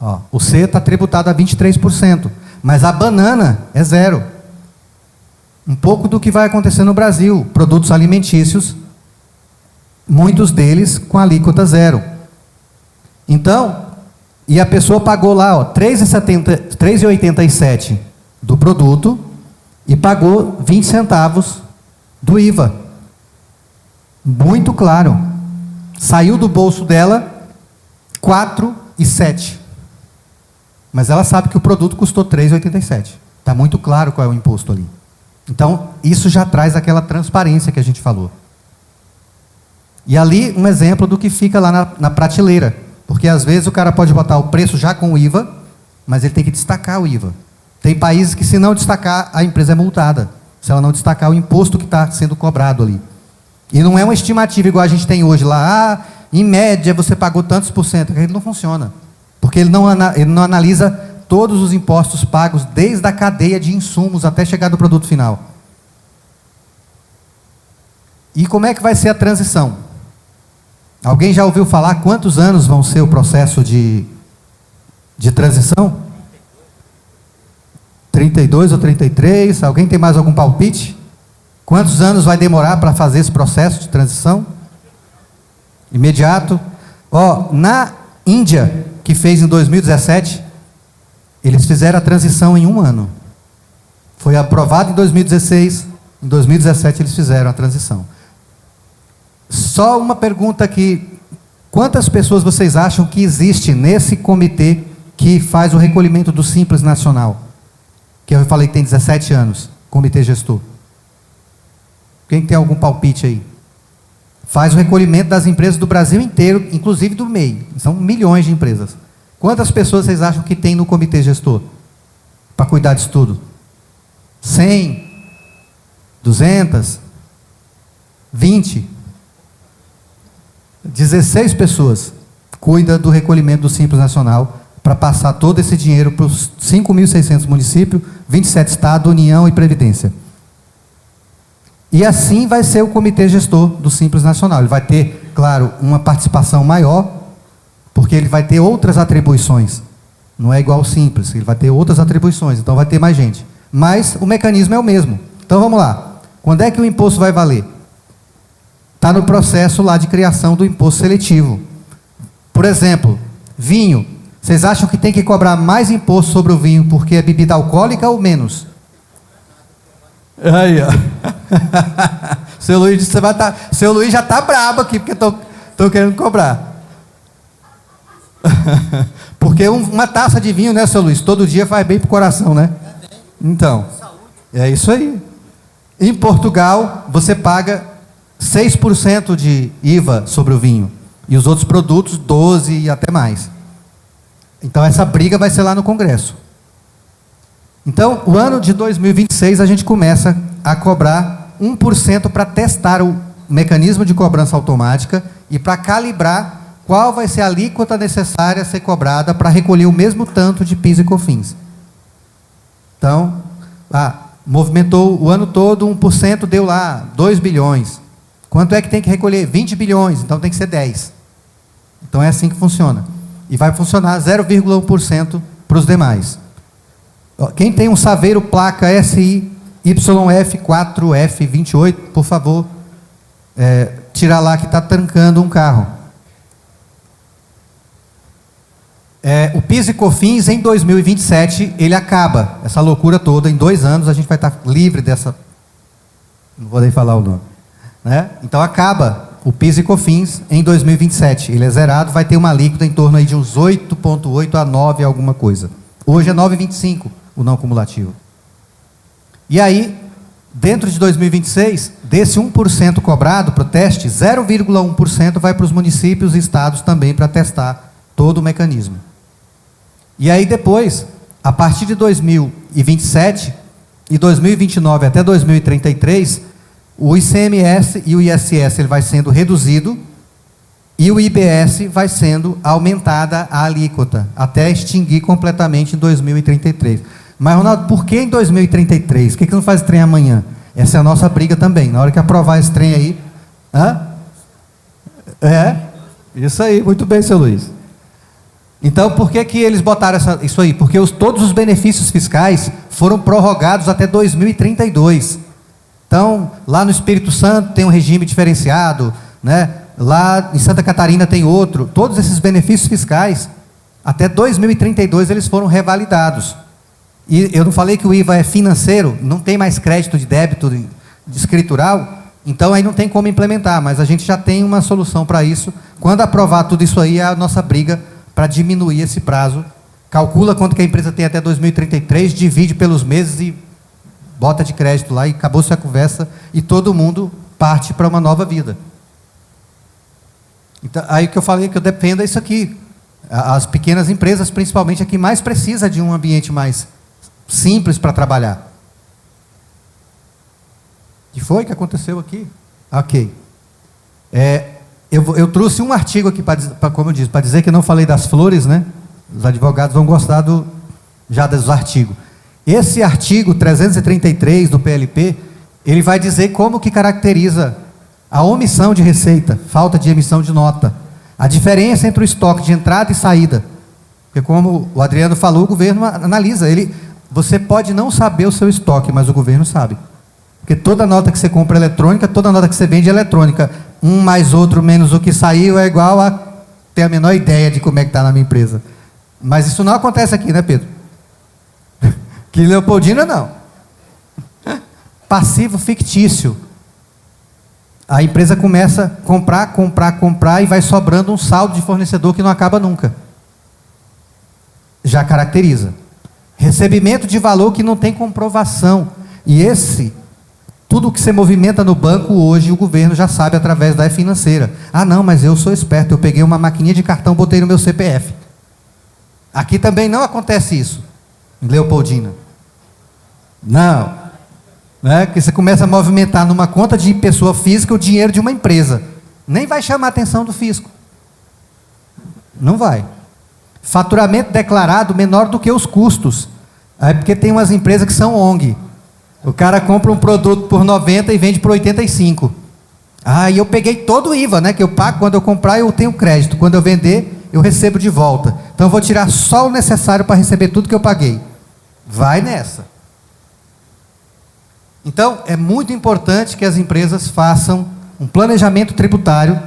ó? O C está tributado a 23%, mas a banana é zero. Um pouco do que vai acontecer no Brasil, produtos alimentícios, muitos deles com alíquota zero. Então, e a pessoa pagou lá, ó, 3,87 do produto e pagou 20 centavos do IVA. Muito claro. Saiu do bolso dela 4,07. Mas ela sabe que o produto custou 3,87. Está muito claro qual é o imposto ali. Então, isso já traz aquela transparência que a gente falou. E ali, um exemplo do que fica lá na prateleira. Porque, às vezes, o cara pode botar o preço já com o IVA, mas ele tem que destacar o IVA. Tem países que, se não destacar, a empresa é multada. Se ela não destacar o imposto que está sendo cobrado ali. E não é uma estimativa igual a gente tem hoje lá. Em média, você pagou tantos por cento. Ele não funciona. Porque ele não analisa todos os impostos pagos desde a cadeia de insumos até chegar no produto final. E como é que vai ser a transição? Alguém já ouviu falar quantos anos vão ser o processo de transição? 32 ou 33? Alguém tem mais algum palpite? Quantos anos vai demorar para fazer esse processo de transição? Imediato? Ó, na Índia, que fez em 2017, eles fizeram a transição em 1 ano. Foi aprovado em 2016, em 2017 eles fizeram a transição. Só uma pergunta aqui, quantas pessoas vocês acham que existe nesse comitê que faz o recolhimento do Simples Nacional? Que eu falei que tem 17 anos, comitê gestor. Quem tem algum palpite aí? Faz o recolhimento das empresas do Brasil inteiro, inclusive do MEI. São milhões de empresas. Quantas pessoas vocês acham que tem no comitê gestor para cuidar disso tudo? 100? 200? 20? 16 pessoas cuidam do recolhimento do Simples Nacional para passar todo esse dinheiro para os 5.600 municípios, 27 estados, União e Previdência. E assim vai ser o comitê gestor do Simples Nacional. Ele vai ter, claro, uma participação maior, porque ele vai ter outras atribuições. Não é igual ao Simples, ele vai ter outras atribuições, então vai ter mais gente. Mas o mecanismo é o mesmo. Então vamos lá. Quando é que o imposto vai valer? Está no processo lá de criação do imposto seletivo. Por exemplo, vinho. Vocês acham que tem que cobrar mais imposto sobre o vinho porque é bebida alcoólica ou menos? Aí, ó. Seu Luiz, você vai estar. Seu Luiz já está brabo aqui porque estou querendo cobrar. Porque uma taça de vinho, né, seu Luiz? Todo dia faz bem para o coração, né? Então, é isso aí. Em Portugal, você paga 6% de IVA sobre o vinho. E os outros produtos, 12% e até mais. Então, essa briga vai ser lá no Congresso. Então, o ano de 2026, a gente começa a cobrar 1% para testar o mecanismo de cobrança automática e para calibrar qual vai ser a alíquota necessária a ser cobrada para recolher o mesmo tanto de PIS e COFINS. Então, movimentou o ano todo, 1% deu lá 2 bilhões. Quanto é que tem que recolher? 20 bilhões, então tem que ser 10. Então é assim que funciona. E vai funcionar 0,1% para os demais. Quem tem um Saveiro placa SI YF4F28, por favor, tirar lá que está trancando um carro. O PIS e COFINS em 2027, ele acaba. Essa loucura toda, em 2 anos a gente vai estar livre dessa... Não vou nem falar o nome. Né? Então acaba o PIS e COFINS em 2027. Ele é zerado, vai ter uma alíquota em torno aí de uns 8,8 a 9 alguma coisa. Hoje é 9,25 o não cumulativo. E aí, dentro de 2026, desse 1% cobrado para o teste, 0,1% vai para os municípios e estados também para testar todo o mecanismo. E aí depois, a partir de 2027 e 2029 até 2033, o ICMS e o ISS ele vai sendo reduzido e o IBS vai sendo aumentada a alíquota, até extinguir completamente em 2033. Mas, Ronaldo, por que em 2033? Por que não faz esse trem amanhã? Essa é a nossa briga também. Na hora que aprovar esse trem aí... Isso aí, muito bem, seu Luiz. Então, por que eles botaram isso aí? Porque todos os benefícios fiscais foram prorrogados até 2032. Então, lá no Espírito Santo tem um regime diferenciado, né? Lá em Santa Catarina tem outro. Todos esses benefícios fiscais, até 2032 eles foram revalidados. E eu não falei que o IVA é financeiro, não tem mais crédito de débito de escritural, então aí não tem como implementar, mas a gente já tem uma solução para isso. Quando aprovar tudo isso aí, é a nossa briga para diminuir esse prazo. Calcula quanto que a empresa tem até 2033, divide pelos meses e bota de crédito lá e acabou-se a conversa e todo mundo parte para uma nova vida. Então, aí que eu falei que eu defendo é isso aqui. As pequenas empresas, principalmente, é que mais precisa de um ambiente mais simples para trabalhar. O que foi que aconteceu aqui? Ok. Eu trouxe um artigo aqui, como eu disse, para dizer que eu não falei das flores, né? Os advogados vão gostar já dos artigos. Esse artigo 333 do PLP, ele vai dizer como que caracteriza a omissão de receita, falta de emissão de nota, a diferença entre o estoque de entrada e saída. Porque como o Adriano falou, o governo analisa. Você pode não saber o seu estoque, mas o governo sabe. Porque toda nota que você compra é eletrônica, toda nota que você vende é eletrônica. Um mais outro menos o que saiu é igual a ter a menor ideia de como é que está na minha empresa. Mas isso não acontece aqui, né, Pedro? Que Leopoldina não. Passivo fictício. A empresa começa a comprar e vai sobrando um saldo de fornecedor que não acaba nunca. Já caracteriza. Recebimento de valor que não tem comprovação. E esse Tudo que você movimenta no banco hoje, o governo já sabe através da financeira. Ah, não, mas eu sou esperto, eu peguei uma maquininha de cartão, botei no meu CPF. Aqui também não acontece isso, em Leopoldina. Não. Né? Que você começa a movimentar numa conta de pessoa física o dinheiro de uma empresa. Nem vai chamar a atenção do fisco. Não vai. Faturamento declarado menor do que os custos. É porque tem umas empresas que são ONG. O cara compra um produto por 90 e vende por 85. Ah, e eu peguei todo o IVA, né? Que eu pago quando eu comprar, eu tenho crédito. Quando eu vender, eu recebo de volta. Então eu vou tirar só o necessário para receber tudo que eu paguei. Vai nessa. Então, é muito importante que as empresas façam um planejamento tributário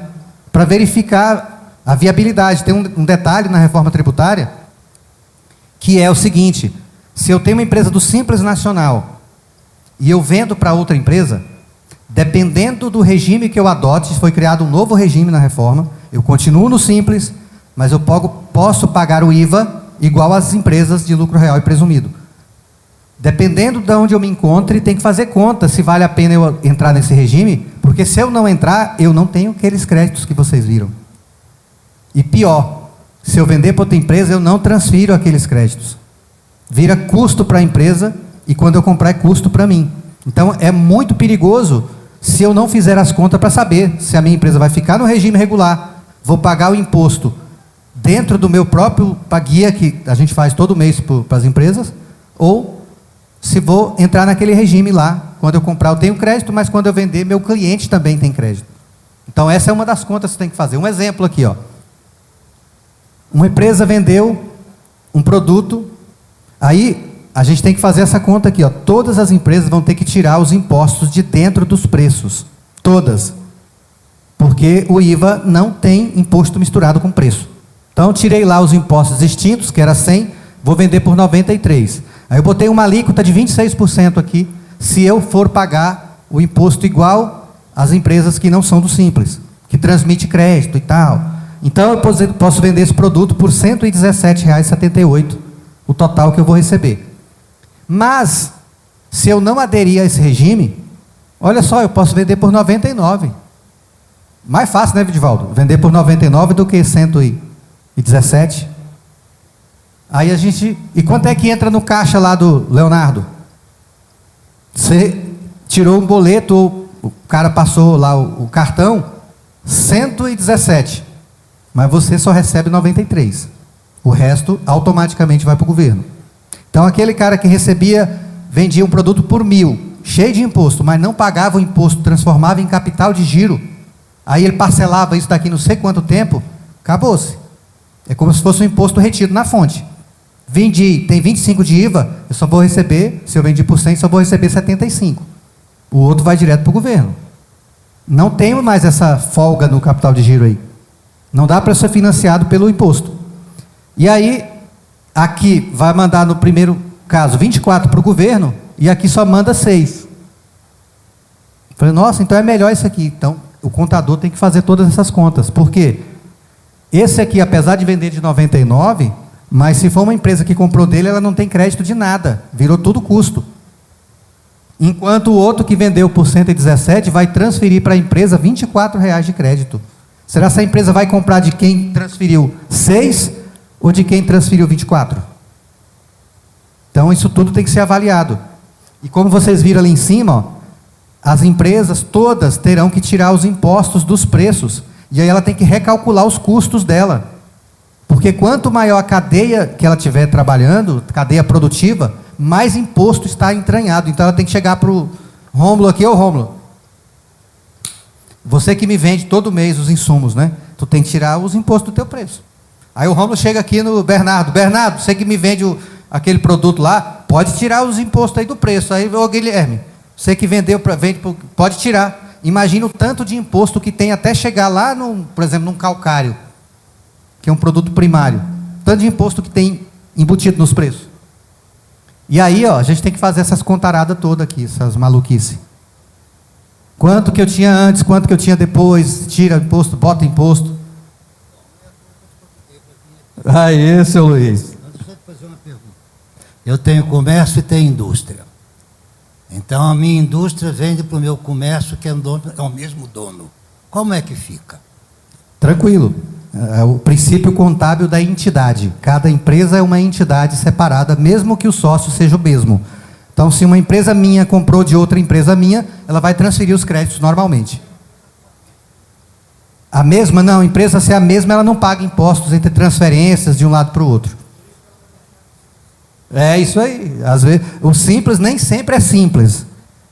para verificar a viabilidade. Tem um detalhe na reforma tributária, que é o seguinte: se eu tenho uma empresa do Simples Nacional e eu vendo para outra empresa, dependendo do regime que eu adote, foi criado um novo regime na reforma, eu continuo no Simples, mas eu posso pagar o IVA igual às empresas de lucro real e presumido. Dependendo de onde eu me encontre, tem que fazer conta se vale a pena eu entrar nesse regime, porque se eu não entrar, eu não tenho aqueles créditos que vocês viram. E pior, se eu vender para outra empresa, eu não transfiro aqueles créditos. Vira custo para a empresa e quando eu comprar é custo para mim. Então é muito perigoso se eu não fizer as contas para saber se a minha empresa vai ficar no regime regular, vou pagar o imposto dentro do meu próprio guia que a gente faz todo mês para as empresas, ou se vou entrar naquele regime lá. Quando eu comprar eu tenho crédito, mas quando eu vender, meu cliente também tem crédito. Então essa é uma das contas que você tem que fazer. Um exemplo aqui, ó. Uma empresa vendeu um produto, aí a gente tem que fazer essa conta aqui, ó. Todas as empresas vão ter que tirar os impostos de dentro dos preços. Todas. Porque o IVA não tem imposto misturado com preço. Então, tirei lá os impostos extintos, que era 100, vou vender por 93. Aí eu botei uma alíquota de 26% aqui, se eu for pagar o imposto igual às empresas que não são do Simples, que transmite crédito e tal. Então, eu posso vender esse produto por R$ 117,78, o total que eu vou receber. Mas, se eu não aderir a esse regime, olha só, eu posso vender por 99. Mais fácil, né, Vidivaldo? Vender por 99 do que 117. Aí a gente... E quanto é que entra no caixa lá do Leonardo? Você tirou um boleto, o cara passou lá o cartão, 117. Mas você só recebe 93. O resto automaticamente vai para o governo. Então aquele cara que vendia um produto por 1.000, cheio de imposto, mas não pagava o imposto, transformava em capital de giro, aí ele parcelava isso daqui não sei quanto tempo, acabou-se. É como se fosse um imposto retido na fonte. Vendi, tem 25 de IVA, eu só vou receber, se eu vendi por 100, só vou receber 75. O outro vai direto para o governo. Não tem mais essa folga no capital de giro aí. Não dá para ser financiado pelo imposto. E aí, aqui vai mandar no primeiro caso 24 para o governo, e aqui só manda 6. Falei, nossa, então é melhor isso aqui. Então, o contador tem que fazer todas essas contas. Por quê? Esse aqui, apesar de vender de 99, mas se for uma empresa que comprou dele, ela não tem crédito de nada. Virou tudo custo. Enquanto o outro que vendeu por 117 vai transferir para a empresa R$ 24,00 de crédito. Será que a empresa vai comprar de quem transferiu 6 ou de quem transferiu 24? Então, isso tudo tem que ser avaliado. E como vocês viram ali em cima, ó, as empresas todas terão que tirar os impostos dos preços. E aí ela tem que recalcular os custos dela. Porque quanto maior a cadeia que ela estiver trabalhando, cadeia produtiva, mais imposto está entranhado. Então ela tem que chegar para o Rômulo aqui, ô Rômulo, você que me vende todo mês os insumos, né? Tu tem que tirar os impostos do teu preço. Aí o Rômulo chega aqui no Bernardo, você que me vende aquele produto lá, pode tirar os impostos aí do preço. Aí, ô Guilherme, você que vendeu, pode tirar. Imagina o tanto de imposto que tem até chegar lá, por exemplo, num calcário, que é um produto primário. Tanto de imposto que tem embutido nos preços. E aí, ó, a gente tem que fazer essas contaradas todas aqui, essas maluquices. Quanto que eu tinha antes, quanto que eu tinha depois, tira imposto, bota imposto. Aí, seu Luiz. Deixa eu te fazer uma pergunta. Eu tenho comércio e tenho indústria. Então a minha indústria vende para o meu comércio, que é o mesmo dono. Como é que fica? Tranquilo. É o princípio contábil da entidade. Cada empresa é uma entidade separada, mesmo que o sócio seja o mesmo. Então, se uma empresa minha comprou de outra empresa minha, ela vai transferir os créditos normalmente. A mesma, não, a empresa se é a mesma, ela não paga impostos entre transferências de um lado para o outro. É isso aí. Às vezes, o simples nem sempre é simples.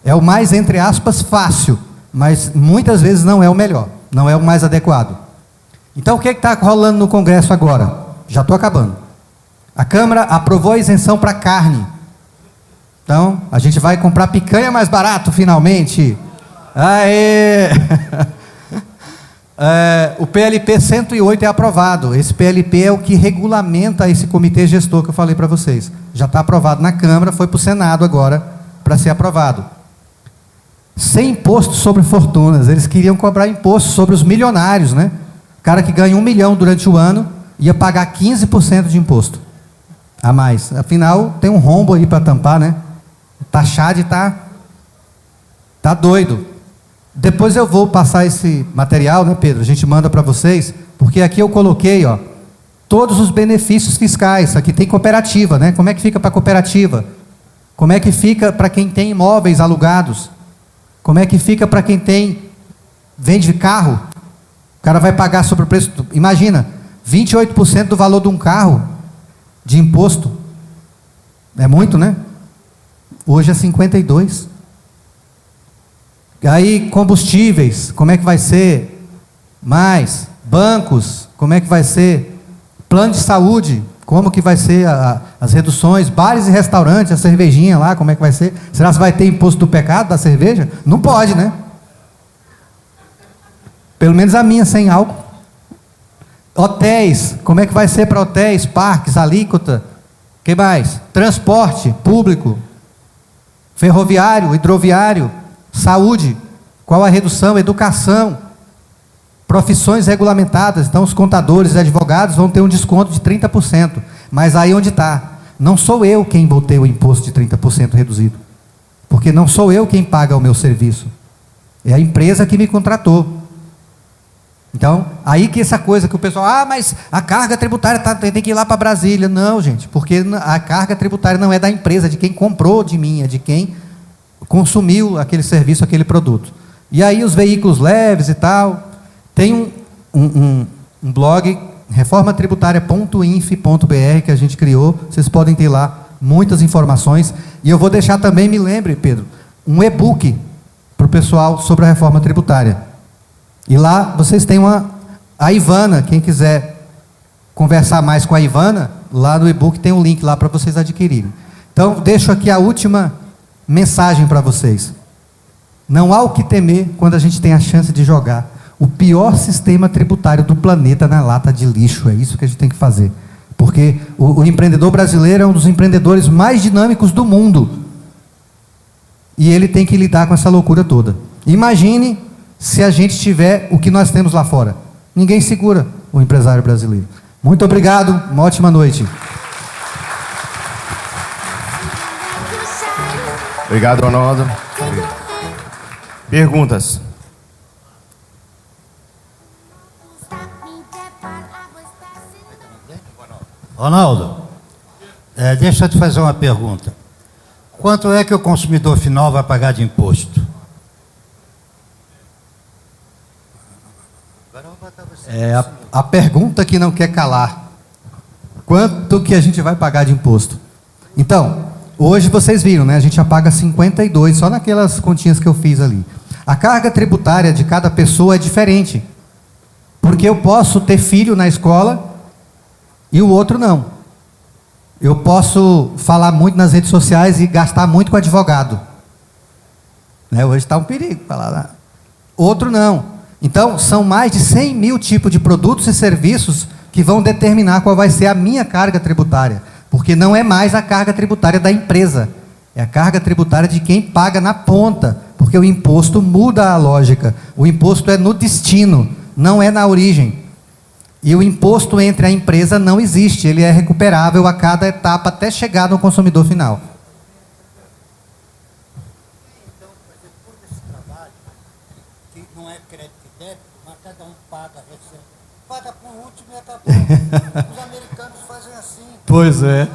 É o mais, entre aspas, fácil, mas muitas vezes não é o melhor, não é o mais adequado. Então, o que está rolando no Congresso agora? Já estou acabando. A Câmara aprovou a isenção para carne. Então, a gente vai comprar picanha mais barato, finalmente. Aê! O PLP 108 é aprovado. Esse PLP é o que regulamenta esse comitê gestor que eu falei para vocês. Já está aprovado na Câmara, foi para o Senado agora para ser aprovado. Sem imposto sobre fortunas. Eles queriam cobrar imposto sobre os milionários, né? O cara que ganha 1 milhão durante o ano ia pagar 15% de imposto a mais. Afinal, tem um rombo aí para tampar, né? Taxade tá doido. Depois eu vou passar esse material, né, Pedro? A gente manda para vocês, porque aqui eu coloquei, ó, todos os benefícios fiscais. Aqui tem cooperativa, né? Como é que fica para a cooperativa? Como é que fica para quem tem imóveis alugados? Como é que fica para quem vende carro? O cara vai pagar sobre o preço. Imagina, 28% do valor de um carro de imposto. É muito, né? Hoje é 52%. Aí, combustíveis, como é que vai ser? Mais, bancos, como é que vai ser? Plano de saúde, como que vai ser as reduções? Bares e restaurantes, a cervejinha lá, como é que vai ser? Será que vai ter imposto do pecado da cerveja? Não pode, né? Pelo menos a minha, sem álcool. Hotéis, como é que vai ser para hotéis, parques, alíquota? O que mais? Transporte público, ferroviário, hidroviário, saúde, qual a redução? Educação, profissões regulamentadas. Então os contadores e advogados vão ter um desconto de 30%. Mas aí onde está? Não sou eu quem vou ter o imposto de 30% reduzido. Porque não sou eu quem paga o meu serviço. É a empresa que me contratou. Então, aí que essa coisa que o pessoal, mas a carga tributária tem que ir lá para Brasília. Não, gente, porque a carga tributária não é da empresa, de quem comprou de mim, é de quem consumiu aquele serviço, aquele produto. E aí os veículos leves e tal, tem um blog, reformatributária.inf.br, que a gente criou, vocês podem ter lá muitas informações, e eu vou deixar também, me lembre, Pedro, um e-book para o pessoal sobre a reforma tributária. E lá vocês têm a Ivana, quem quiser conversar mais com a Ivana, lá no e-book tem um link lá para vocês adquirirem. Então, deixo aqui a última mensagem para vocês. Não há o que temer quando a gente tem a chance de jogar o pior sistema tributário do planeta na lata de lixo. É isso que a gente tem que fazer. Porque o empreendedor brasileiro é um dos empreendedores mais dinâmicos do mundo. E ele tem que lidar com essa loucura toda. Imagine se a gente tiver o que nós temos lá fora. Ninguém segura o empresário brasileiro. Muito obrigado, uma ótima noite. Obrigado, Ronaldo. Perguntas? Ronaldo, deixa eu te fazer uma pergunta. Quanto é que o consumidor final vai pagar de imposto? É a pergunta que não quer calar. Quanto que a gente vai pagar de imposto? Então, hoje vocês viram, né? A gente já paga 52, só naquelas continhas que eu fiz ali. A carga tributária de cada pessoa é diferente. Porque eu posso ter filho na escola e o outro não. Eu posso falar muito nas redes sociais e gastar muito com advogado. Né? Hoje está um perigo falar lá. Outro não. Então, são mais de 100 mil tipos de produtos e serviços que vão determinar qual vai ser a minha carga tributária. Porque não é mais a carga tributária da empresa. É a carga tributária de quem paga na ponta. Porque o imposto muda a lógica. O imposto é no destino, não é na origem. E o imposto entre a empresa não existe. Ele é recuperável a cada etapa até chegar no consumidor final. americanos fazem assim. Pois é.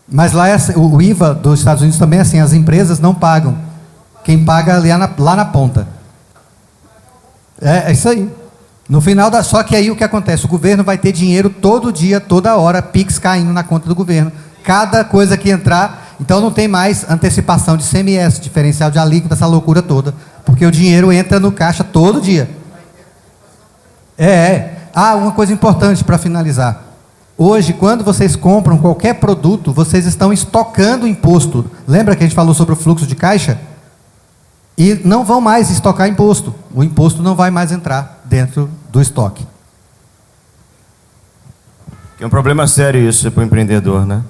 Mas lá o IVA dos Estados Unidos também é assim, as empresas não pagam. Quem paga é lá na ponta. É isso aí. No final só que aí o que acontece? O governo vai ter dinheiro todo dia, toda hora, PIX caindo na conta do governo. Cada coisa que entrar, então não tem mais antecipação de CMS, diferencial de alíquota, essa loucura toda. Porque o dinheiro entra no caixa todo dia. Uma coisa importante para finalizar. Hoje, quando vocês compram qualquer produto, vocês estão estocando imposto. Lembra que a gente falou sobre o fluxo de caixa? E não vão mais estocar imposto. O imposto não vai mais entrar dentro do estoque. É um problema sério isso para o empreendedor, né?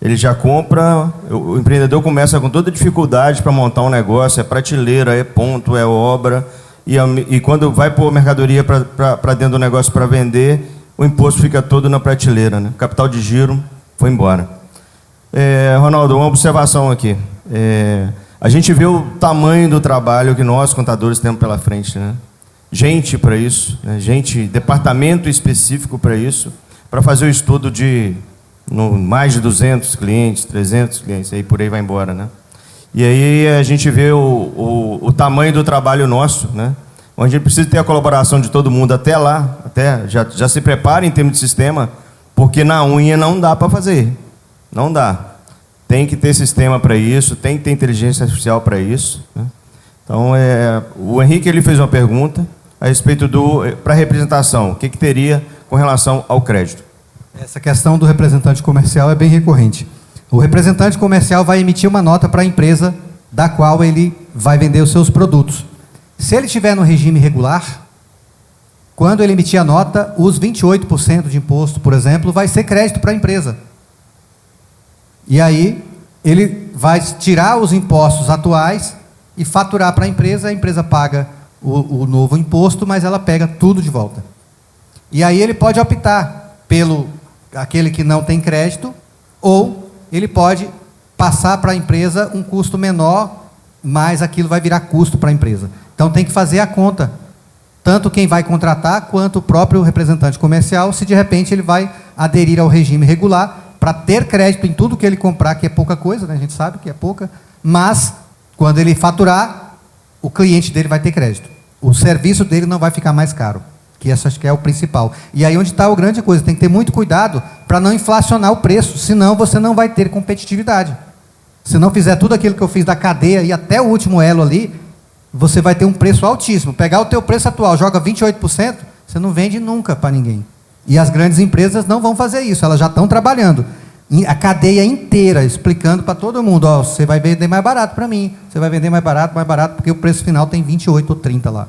Ele já compra, o empreendedor começa com toda dificuldade para montar um negócio, é prateleira, é ponto, é obra, e quando vai pôr mercadoria para dentro do negócio para vender, o imposto fica todo na prateleira, né? Capital de giro foi embora. Ronaldo, uma observação aqui. A gente vê o tamanho do trabalho que nós, contadores, temos pela frente, né? Gente para isso, né? Departamento específico para isso, para fazer o estudo de mais de 200 clientes, 300 clientes, aí por aí vai embora, né? E aí a gente vê o tamanho do trabalho nosso, né? Onde a gente precisa ter a colaboração de todo mundo até lá, já se prepara em termos de sistema, porque na unha não dá para fazer, não dá. Tem que ter sistema para isso, tem que ter inteligência artificial para isso, né? Então, o Henrique ele fez uma pergunta a respeito para a representação, o que teria com relação ao crédito. Essa questão do representante comercial é bem recorrente. O representante comercial vai emitir uma nota para a empresa da qual ele vai vender os seus produtos. Se ele estiver no regime regular, quando ele emitir a nota, os 28% de imposto, por exemplo, vai ser crédito para a empresa. E aí, ele vai tirar os impostos atuais e faturar para a empresa paga o novo imposto, mas ela pega tudo de volta. E aí ele pode optar pelo aquele que não tem crédito, ou ele pode passar para a empresa um custo menor, mas aquilo vai virar custo para a empresa. Então tem que fazer a conta, tanto quem vai contratar, quanto o próprio representante comercial, se de repente ele vai aderir ao regime regular, para ter crédito em tudo que ele comprar, que é pouca coisa, né? A gente sabe que é pouca, mas quando ele faturar, o cliente dele vai ter crédito. O serviço dele não vai ficar mais caro, que essa acho que é o principal. E aí onde está a grande coisa, tem que ter muito cuidado para não inflacionar o preço, senão você não vai ter competitividade. Se não fizer tudo aquilo que eu fiz da cadeia e até o último elo ali, você vai ter um preço altíssimo. Pegar o teu preço atual, joga 28%, você não vende nunca para ninguém. E as grandes empresas não vão fazer isso, elas já estão trabalhando. A cadeia inteira, explicando para todo mundo, ó, você vai vender mais barato para mim, você vai vender mais barato, porque o preço final tem 28 ou 30 lá.